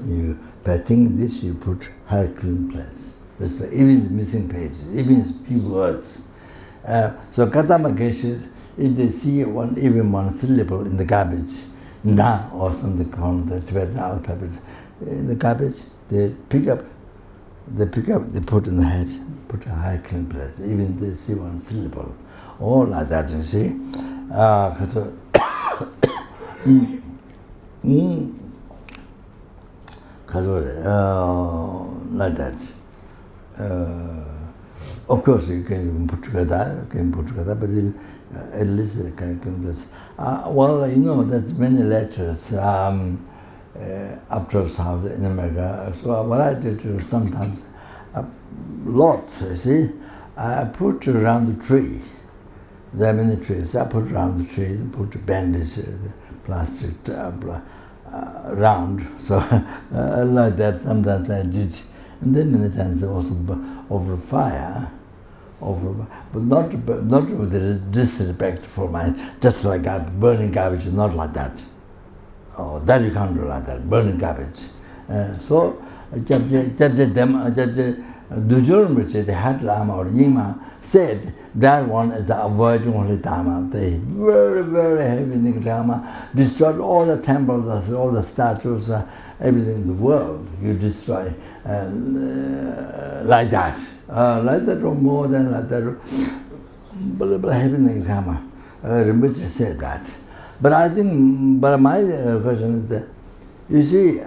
by thinking this, you put high clean place. Even missing pages, even few words. So Katama cases, if they see even one syllable in the garbage, na or something called the Tibetan alphabet, in the garbage, they put in the head, put a high clean place, even they see one syllable. All like that, you see. Like that. Of course, you can put together, but at least it can place. Well, there's many letters up to South in America. So what I did sometimes, lots, you see, I put around the tree. There are many trees. I put around the tree, put a bandage, plastic round. So like that, sometimes I did. And then many times also over fire, but not with the disrespect for just like burning garbage, not like that. Oh, that you can't do like that, burning garbage. So, the Hat Lama or Nyingma said that one is the avoiding only Dharma. They very, very heavy Dharma, destroyed all the temples, all the statues, everything in the world. You destroy like that. Like that or more than like that. Heavy Dharma. Rinpoche said that. But I think, my question is that, you see,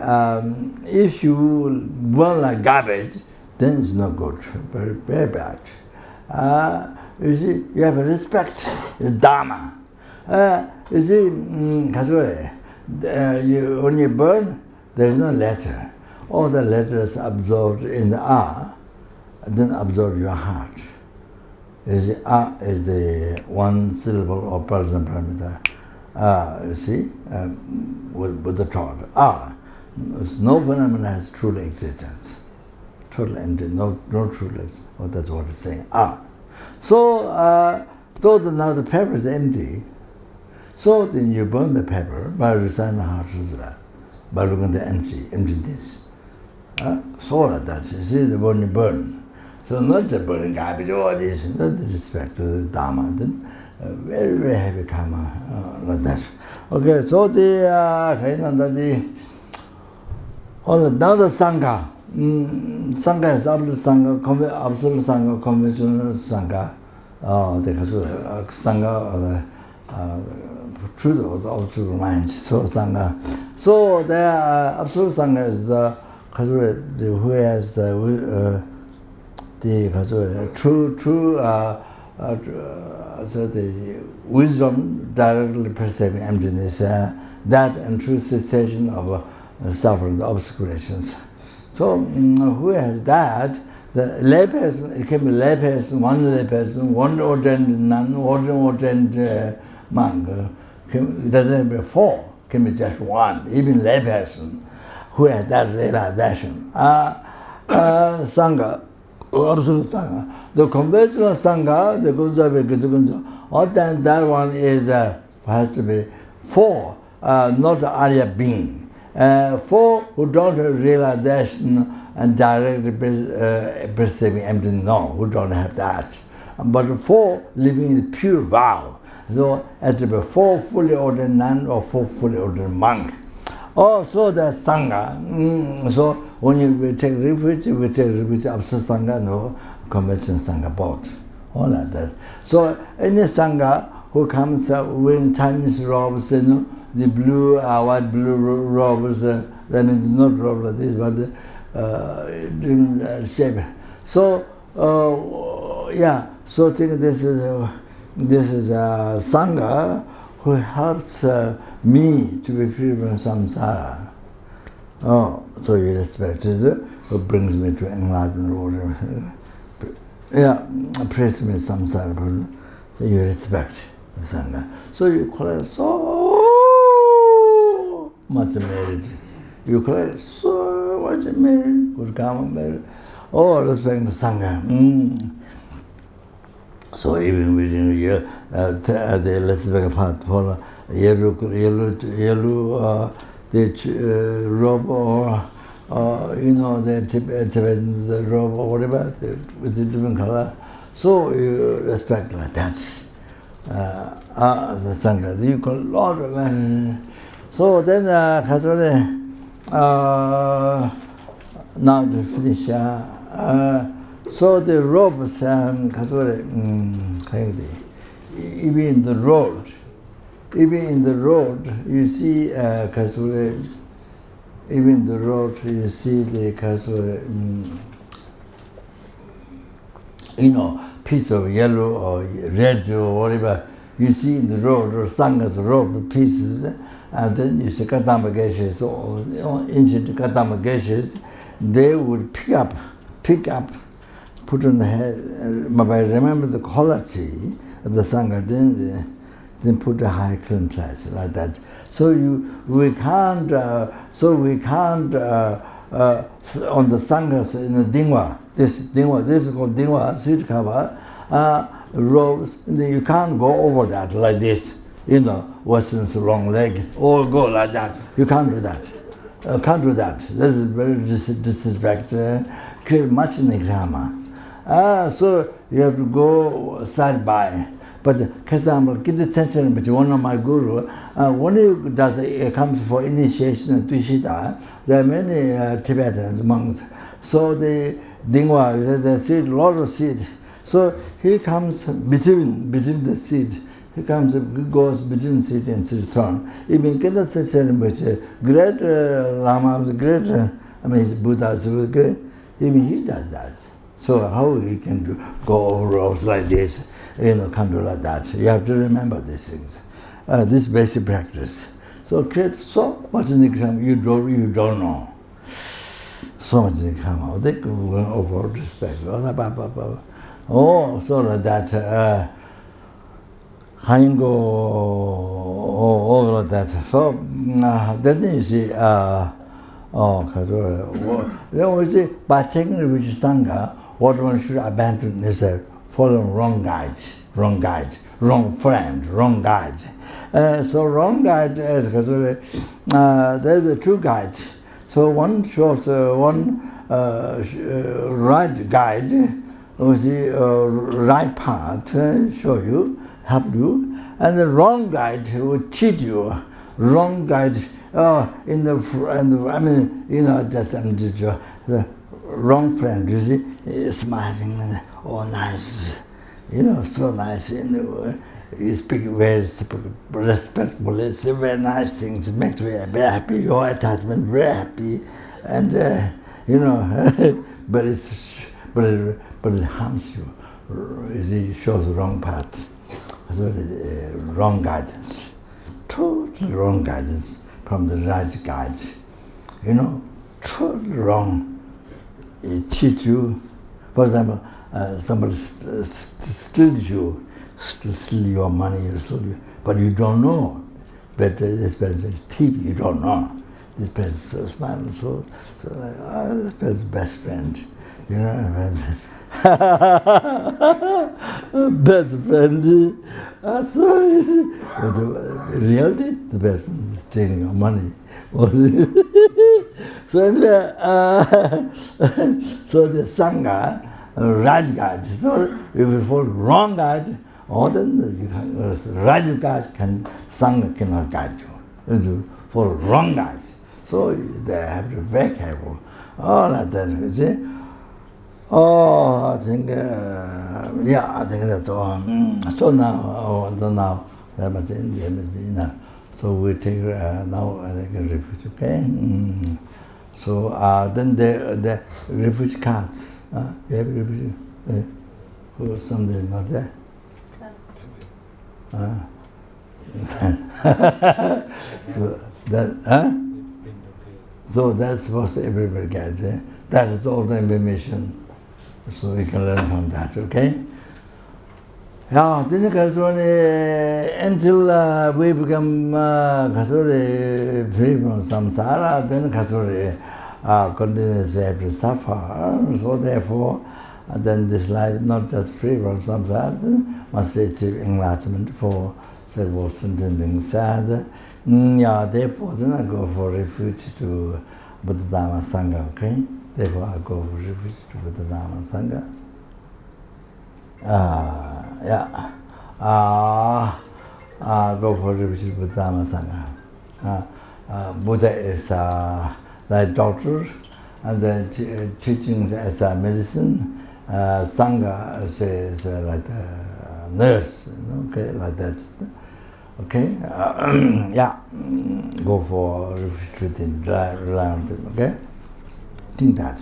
if you burn like garbage, then it's not good, very, very bad. You see, you have to respect the Dharma. You see, when you burn, there is no letter. All the letters absorbed in the A, then absorb your heart. You see, A is the one syllable or person parameter. You see, with the thought. No phenomena has true existence. Total empty, no true existence. Well, that's what it's saying. So, though now the paper is empty, so then you burn the paper by reciting the Heart Sutra, by looking at the emptiness. So like that. You see the burn. So not the burning garbage, all this, not the respect to the Dharma. Then very, very heavy karma like that. Okay, so the another Sangha. Sangha is absolute Sangha, conventional Sangha. The Sangha, truth of the absolute mind. So Sangha. So the absolute Sangha is the who has the true so the wisdom directly perceiving emptiness, that and true cessation of suffering, the obscurations. So who has that? The layperson, it can be layperson, one ordained nun, ordained monk. It doesn't be four, it can be just one, even layperson who has that realization. Sangha, absolute Sangha. The conventional Sangha, the Gunja, then that one is has to be four, not the Arya being. Four who don't have realization and directly perceiving emptiness, no, who don't have that. But four living in pure vow. So it to be four fully ordained nun or four fully ordained monk. So the Sangha. So when you take refuge, we take refuge absolute Sangha, no conventional Sangha both. All like that. So any Sangha who comes wearing Chinese robes, the blue, white, blue robes, that means not robes like this, but shape. So so I think this is a Sangha who helps me to be free from samsara. So you respect it, who brings me to enlightenment order. Praise me samsara. So you respect the Sangha. So you collect so much merit. You collect so much merit, good karma merit. Respect the Sangha. So even within the Lesbian part, for yellow, the robe or the Tibetan robe or whatever, with a different color. So you respect like that. The Sangha, you call Lord of man. So then, now to finish. So the robes, even in the road, you see, even in the road, you see the piece of yellow or red or whatever you see in the road, or Sangha's robe pieces, and then you see Kadamba Geshes or ancient Kadamba Geshes, they would pick up, put on the head, but I remember the quality of the Sangha, then put a high clean price like that. So we can't on the Sanghas in the Dingwa, this is called Dingwa, seat cover, robes, you can't go over that like this, Western's long leg, or go like that. You can't do that. This is very disrespect, create much in the grammar. So you have to go side by. But Kasama, give the attention to one of my guru. When it comes for initiation and Tushita, there are many Tibetans, monks. So the Dingwa, they seed, a lot of seed. So he comes between the seed. He goes between seed and seed turn. Even get the session which great Lama, great, Buddha is great. Even he does that. So how he can go over ropes like this, can't do like that. You have to remember these things. This basic practice. So create so much in the grammar you don't know. So much in the grammar. They go over respect. So like that. All of that. So then you see. Then we see by taking which Sangha, what one should abandon is following wrong guide, wrong friend, wrong guide. So wrong guide is there's a true guide. So one shows one right guide, with the right path, show you, help you, and the wrong guide will cheat you. Wrong guide, just the wrong friend, you see, smiling, nice, so nice, you speak very respectfully, say very nice things, makes me very happy, your attachment very happy, and but it harms you. It shows the wrong path, so wrong guidance, totally wrong guidance from the right guide. Totally wrong. It cheats you. For example, somebody steals you, steal your money, but you don't know. But this person is thief, you don't know. This person is so smiling, so this person is best friend, best friend. So reality, the person is taking your money. So anyway, so the Sangha, right guide. So if you follow wrong guide, or then right guide Sangha cannot guide you. If you follow wrong guide, so they have to be very careful. All like that, you see. I think, I think that's all. So now, that much in the MSB now. So we take now, I think, a refuge, okay? So then the refuge cards. You have refuge? For somebody not there? So that, so that's supposed to everybody get. That is all the information. So we can learn from that, okay? Then until we become free from samsara, then continuously have to suffer. So therefore, then this life not just free from samsara, must achieve enlightenment for several sentencing sad. Therefore, then I go for refuge to Buddha Dhamma Sangha, okay? Therefore, I go for refuge to Buddha Dhamma Sangha. Go for refuge to Buddha Dhamma Sangha. Buddha is like doctor, and then teachings as a medicine. Sangha is like a nurse, okay, like that. Okay, go for refuge in rely on them, okay? Think that.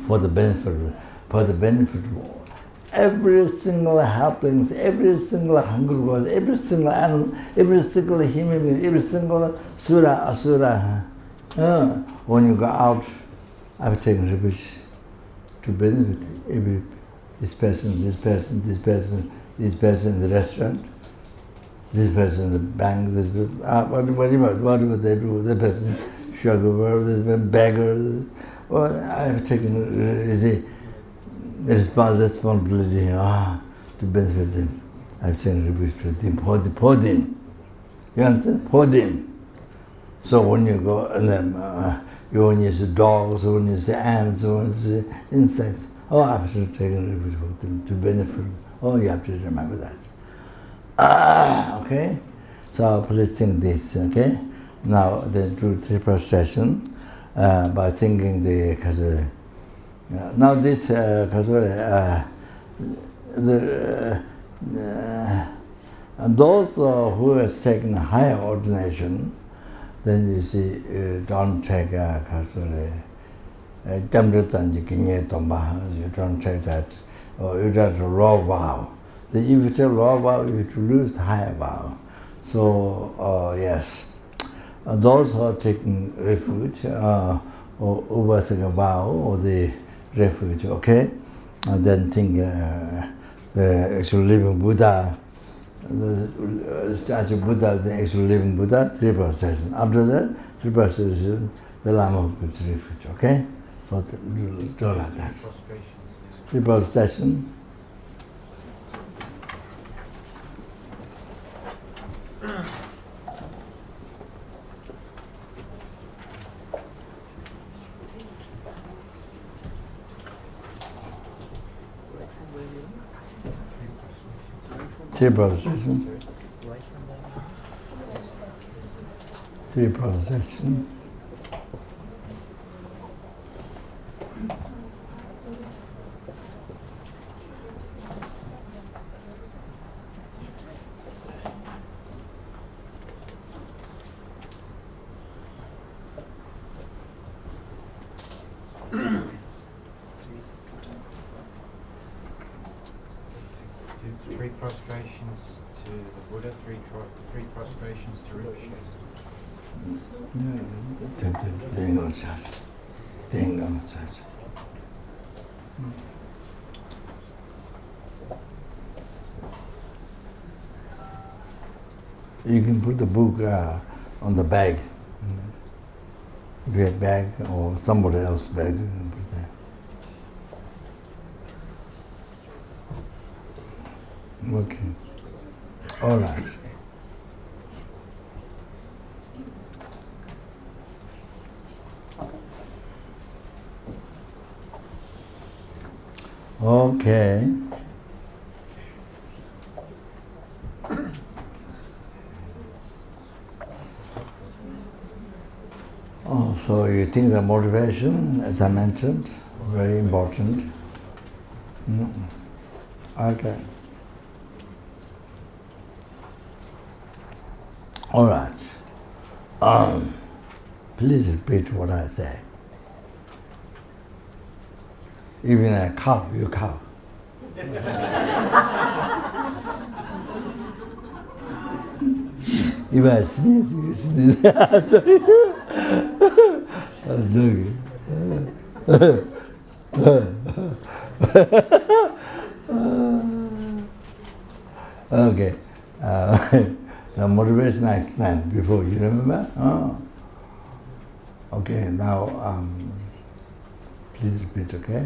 For the benefit of all. Every single helplings, every single hungry bird, every single animal, every single human being, every single sura, asura. When you go out, I've taken refuge to benefit every this person in the restaurant, this person in the bank, this person, whatever they do, the person sugar, this person beggar. Well, I have taken the responsibility to benefit them. I have taken refuge to them, for them. You understand? For them. So when you go, when you see dogs, when you see ants, when you see insects, I have taken refuge for them to benefit. You have to remember that. Okay? So please think this, okay? Now, then do triple session by thinking now this, and those who has taken higher ordination, then you see, don't take you don't take that, or you don't raw vow. Then if you take raw vow, you have to lose the higher vow. So, yes, those who are taking refuge, or Upasaka vow, or the refuge, okay? And then think the actual living Buddha, the statue Buddha, the actual living Buddha, triple session. After that, triple session, the Lama goes to refuge, okay? So do like that. Triple session. Three prostrations. Three prostrations. Three prostrations to the Buddha, three prostrations to Refuge. You can put the book on the bag. If you have bag or somebody else's bag, you can put there. Okay. All right. Okay. So you think the motivation, as I mentioned, very important. Okay. All right. Please repeat what I say. Even a cough, you cough. If I sneeze, you sneeze. I'm joking. Okay. The motivation I explained before, you remember? Okay, now please repeat, okay?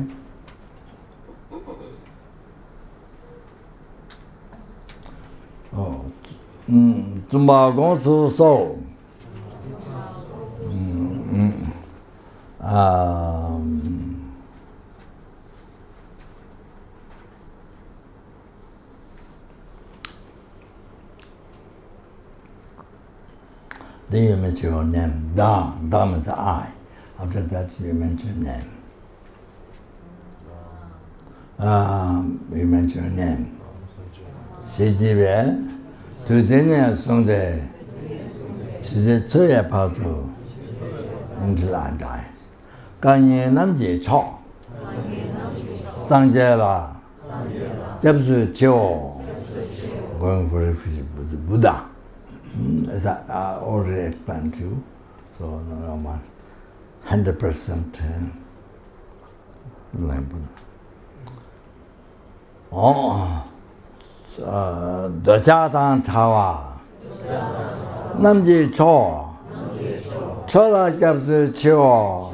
Zumba Gong Su So. Then you mention your name. Da. Da means I. After that, you mention name. You mention your name. 시집에 두 대년 송대 시제 처에 봐도 인질 안 돼. 강에 남지 초. 상제라. 접수 죠. Going for refuge, Buddha. As I already explained to you, so no one 100% like Buddha. 너자당 차와 남지 초 초라 접수 죠.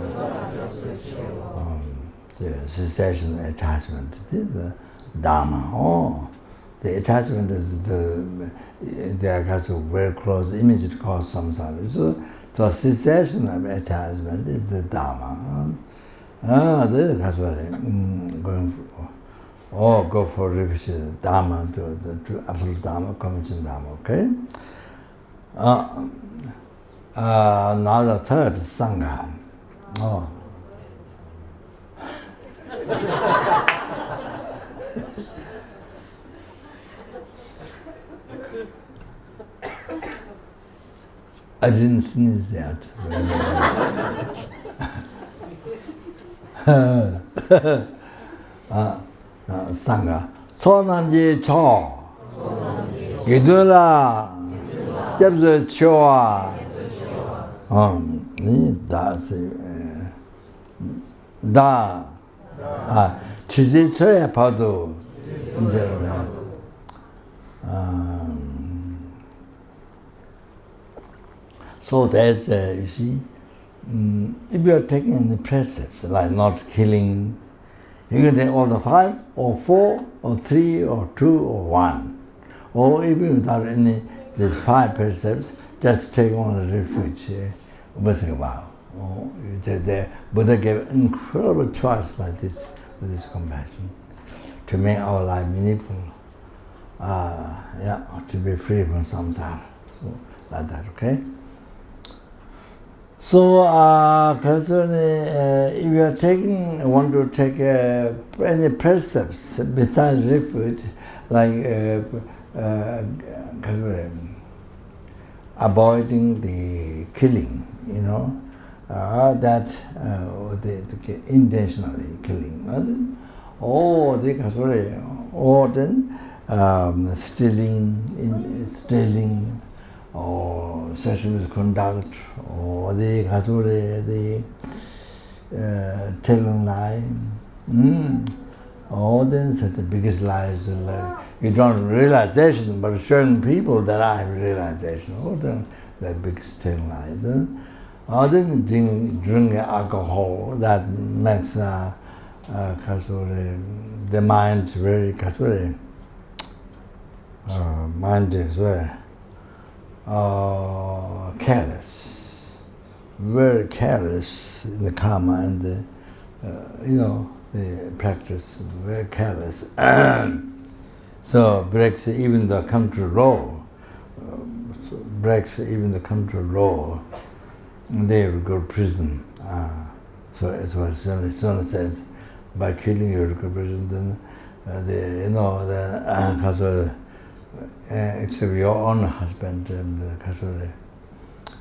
The cessation attachment, the Dharma. The attachment is there has a very close image to cause samsara. So the cessation of attachment is the Dharma. This is going for, go for refuge Dharma to absolute Dharma, conventional Dharma, okay? Now the third Sangha. I didn't sneeze that. Sangha. 초난지 초. 기도라. 접수 초아. 다. 지지초에 봐도 이제 So that's, you see, if you are taking the precepts, like not killing, you can take all the 5, or 4, or 3, or 2, or 1. Or even without any, these 5 precepts, just take on the refuge. The Buddha gave incredible choice like this, with this compassion, to make our life meaningful. to be free from samsara. So, like that, okay? So, if you are want to take any precepts besides refuge, like avoiding the killing, that the intentionally killing, or then stealing, or sexual misconduct, or the telling lie, or then such the biggest lies, like you don't realization, but showing people that I have realization, or then the biggest telling lies. Or then drink alcohol that makes the mind very mind is very very careless in the karma and the practice very careless. So breaks even the country law. They will go to prison. So it's what Sona says, by killing you, go to prison. Then except your own husband and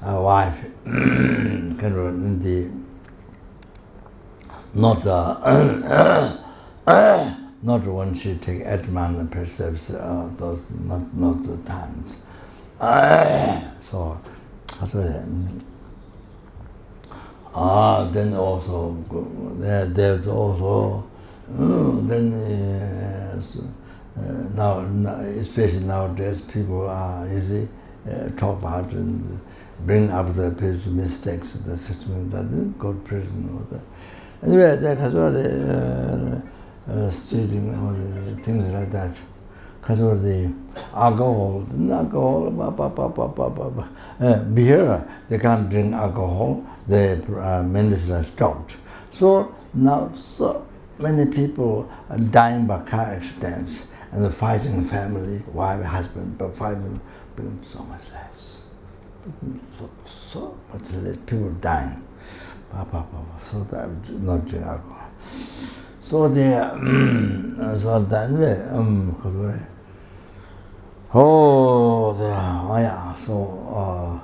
wife, not when she take Atman and perceives those not the times. So then also there's also now especially nowadays people are talk about and bring up the people's mistakes, the system that they go to prison or that. Anyway, that has stealing or things like that. Because of the alcohol, beer, they can't drink alcohol, the minister stopped. So now so many people are dying by car accidents and fighting family, wife, husband, but fighting becomes so much less. So much less people dying. So that not drink alcohol. So so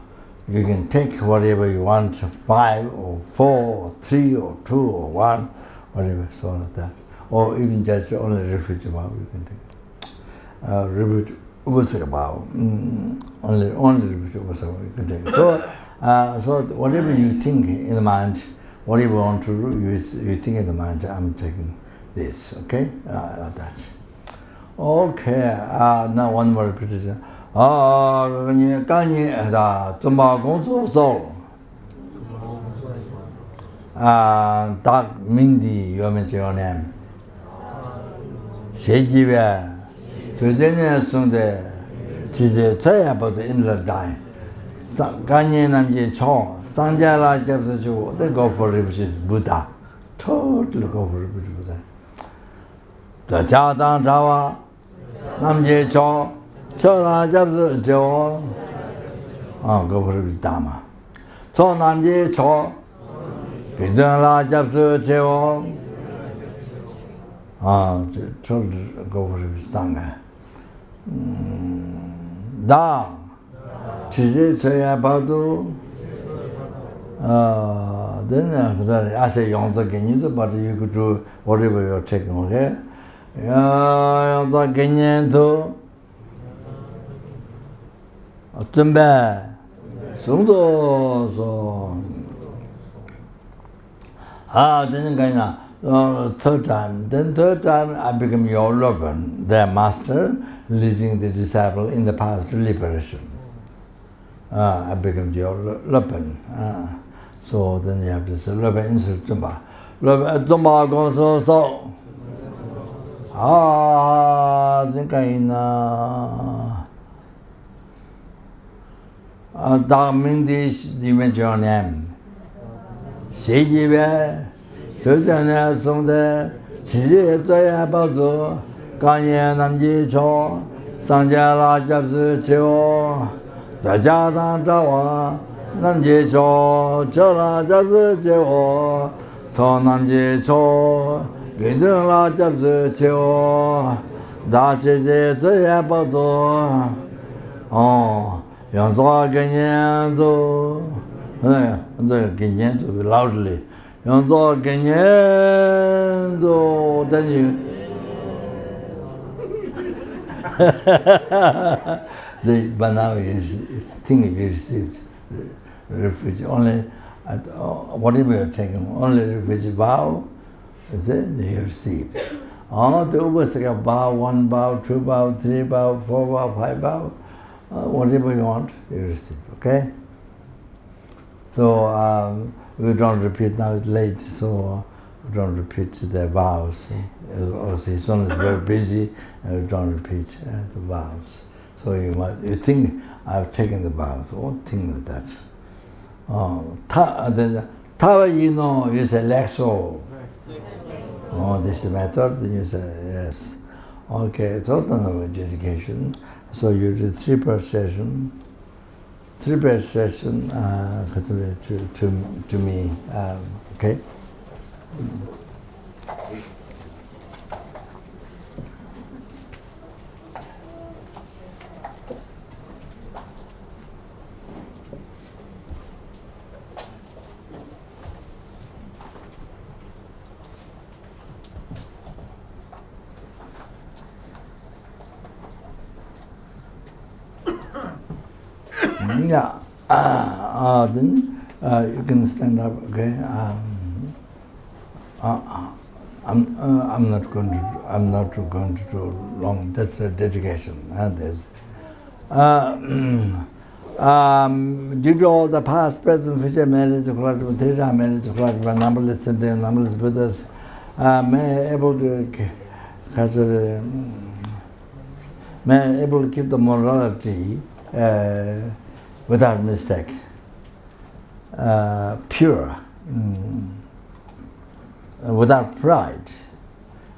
you can take whatever you want, 5 or 4 or 3 or 2 or 1, whatever, so like that. Or even just only refuge about you can take. Refuge was about only refuge was about you can take. So whatever you think in the mind, whatever you want to do, you think in the mind, I'm taking this, okay? Like that. Okay, now one more repetition. Dark Mindy, you mention your name. Shejive, today, Sunday, Chise, about the inner die. Ganye Namji Cho, Sanjala Japsu, they go for Refuge Buddha. Totally go for Refuge Buddha. The Chadang Jawa, Namji Cho, Chola Japsu Jo, go for Refuge Dama. Cho Namji Cho, Pidala Japsu Jo, go for Refuge Sangha. Da. Chise Chaya Badu, then I say Yonza Genyu, but you could do whatever you're taking, okay? Yonza Genyen to Tumba, Sumdo, so. Then third time I become your Loban, their master, leading the disciple in the path to liberation. I become your Lopan. So then you have to say Lopan insert Tumba. Lopan Tumba goes so. Think I know. Daming dimension name. Shejive, Sultana Sunday, Chizia Bazo, Ganya Namji Cho, Sanjala Jabsu Cheo, Rajatan Jawa, Namji Cho, Chola Jabsu Cheo, So Namji Cho, Gidula Jabsu Cheo, Dachi Zaya Bado, Oh, Yangzua Ganyanzo, Ganyanzo loudly. Yangzua Ganyanzo, then you. But now you think you received refuge only whatever you're taking, only refuge vow, then you receive. All the Upasaka vow, 1 vow, 2 vow, 3 vow, 4 vow, 5 vow, whatever you want, you receive, okay? So we don't repeat now, it's late, so we don't repeat the vows. Also, his son is very busy, and we don't repeat the vows. So you think I've taken the vows, don't think like that. Tava you say Lexo. Oh, this is method, then you say yes. Okay, total dedication. So you do 3 per session. 3 per session to me, okay? Yeah, then you can stand up. Okay, I'm not going to do long. That's a dedication. Due to all the past, present, future marriage, three-time marriage, numberless and numberless Buddhas, may able to keep the morality without mistake, pure, without pride,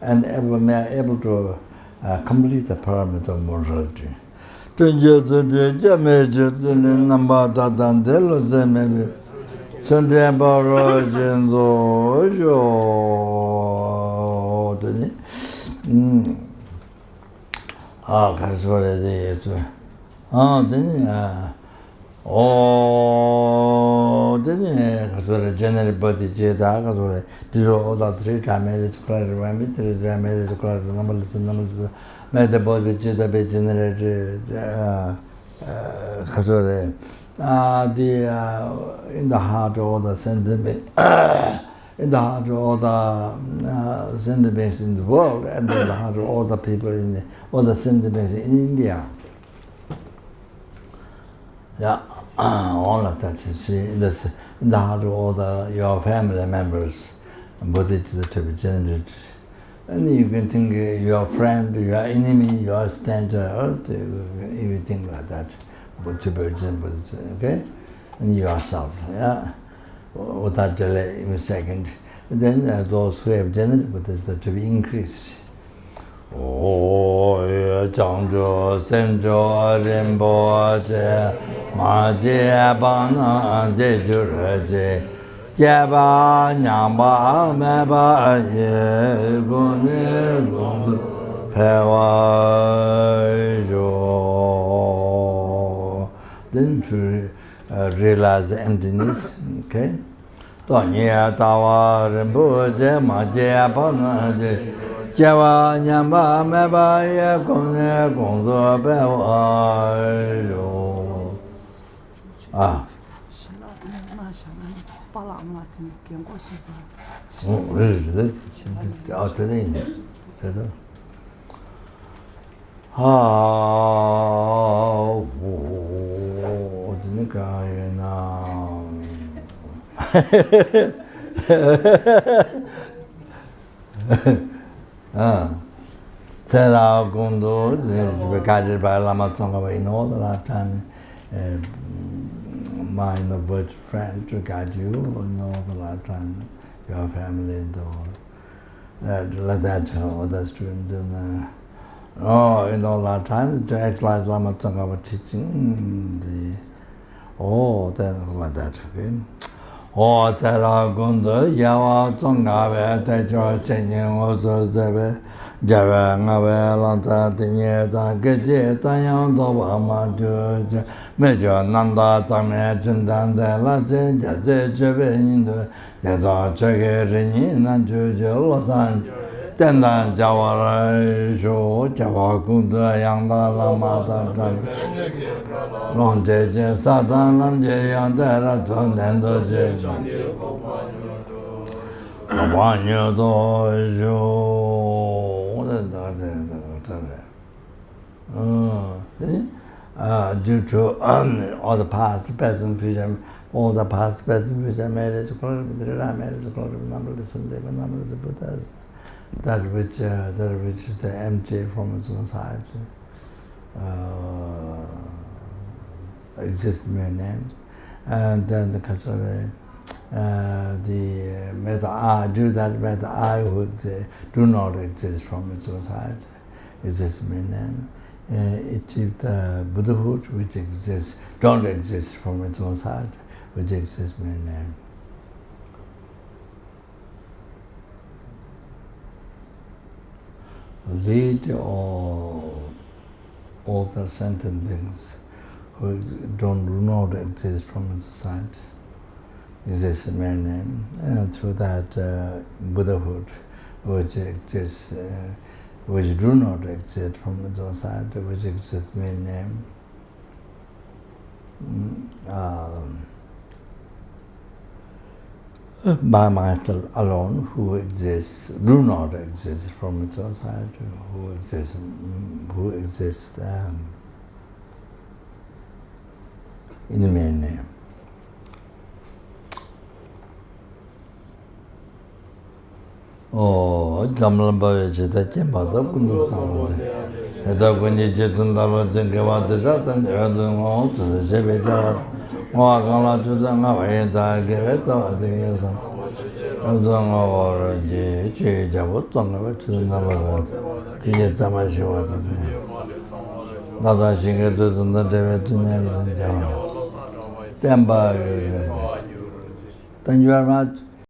and able to complete the parameter of morality. General body Jeda, all the 3-time marriage, three-time marriage, numbers, made the body Jeda be generated, in the heart of all the sentiments, in the heart of all the sentiments in the world, and in the heart of all the people all the sentiments in India. Yeah, all of that, you see, in the heart of all your family members, Buddhist to be generated. And you can think your friend, your enemy, your stranger, everything like that, okay? And yourself, yeah? Without delay, in a second. And then those who have generated Buddhism to be increased. Oh, Changjo, Senjo, Rimbo, Maje, Bana, Jejuraje, Jaba, Nyamba, Meba, Ye, Gune, Gundu, Hewa, Jo. Then to realize the emptiness, okay? Tonya, Tawa, Rimbo, Maje, Bana, Java Nyamba Meba Ye Gone Gongzo Bewa Yo. Ah. Really? Out today. How didn't guy now? Sera Gundo, guided by Lama Tsongkhapa in all the lifetime, mind of virtual friend to guide you in all the lifetime, your family and all. Like that, all the students Oh, in all that time, to actualize Lama Tsongkhapa teaching, then like that. Okay. Oh, Tera Gunda, Yawa Tsongkhapa, Techo, Chenyang, also Zebe, Java, Ngave, Lanta, Tinye, Geje, Tanyang, Doba, Maju, Major, Nanda, Tame, Chindan, Laje, Jaze, Jebe, Indo, Yada, Chege, Rini, Nanju, Losan, Tenda, Jawara, Sho, Java, Gunda, Yangda, Lama, Lonje, Satan, Lanje, Yandera, Tonendo, Wanyo, Sho, due to all the past, present, future, all the past, present, future, marriage, marriage, numberless and numberless Buddhas, that which is empty from its own side, exists mere name, and then the Kachore, the meta I, do that meta I would do not exist from its own side, exists mere name. Achieve the Buddhahood which exists, don't exist from its own side, which exists mere name. Lead all the sentient beings who do not exist from its side, exists mere name, through that Buddhahood which exists, which do not exist from its own side, which exists mere name. By myself alone, who exists, do not exist from its own side, who exists in the mere name. Oh, Jamlamba is the Chimata Kundusama. When you just on the road and give out the dot and they're doing all to the Jebeta, Wakala to the Navada, give it all the years. I'm doing over Jabutong to the Navada. To get Tamashiwa to do. Nada she get to the David and Java. Thank you very much.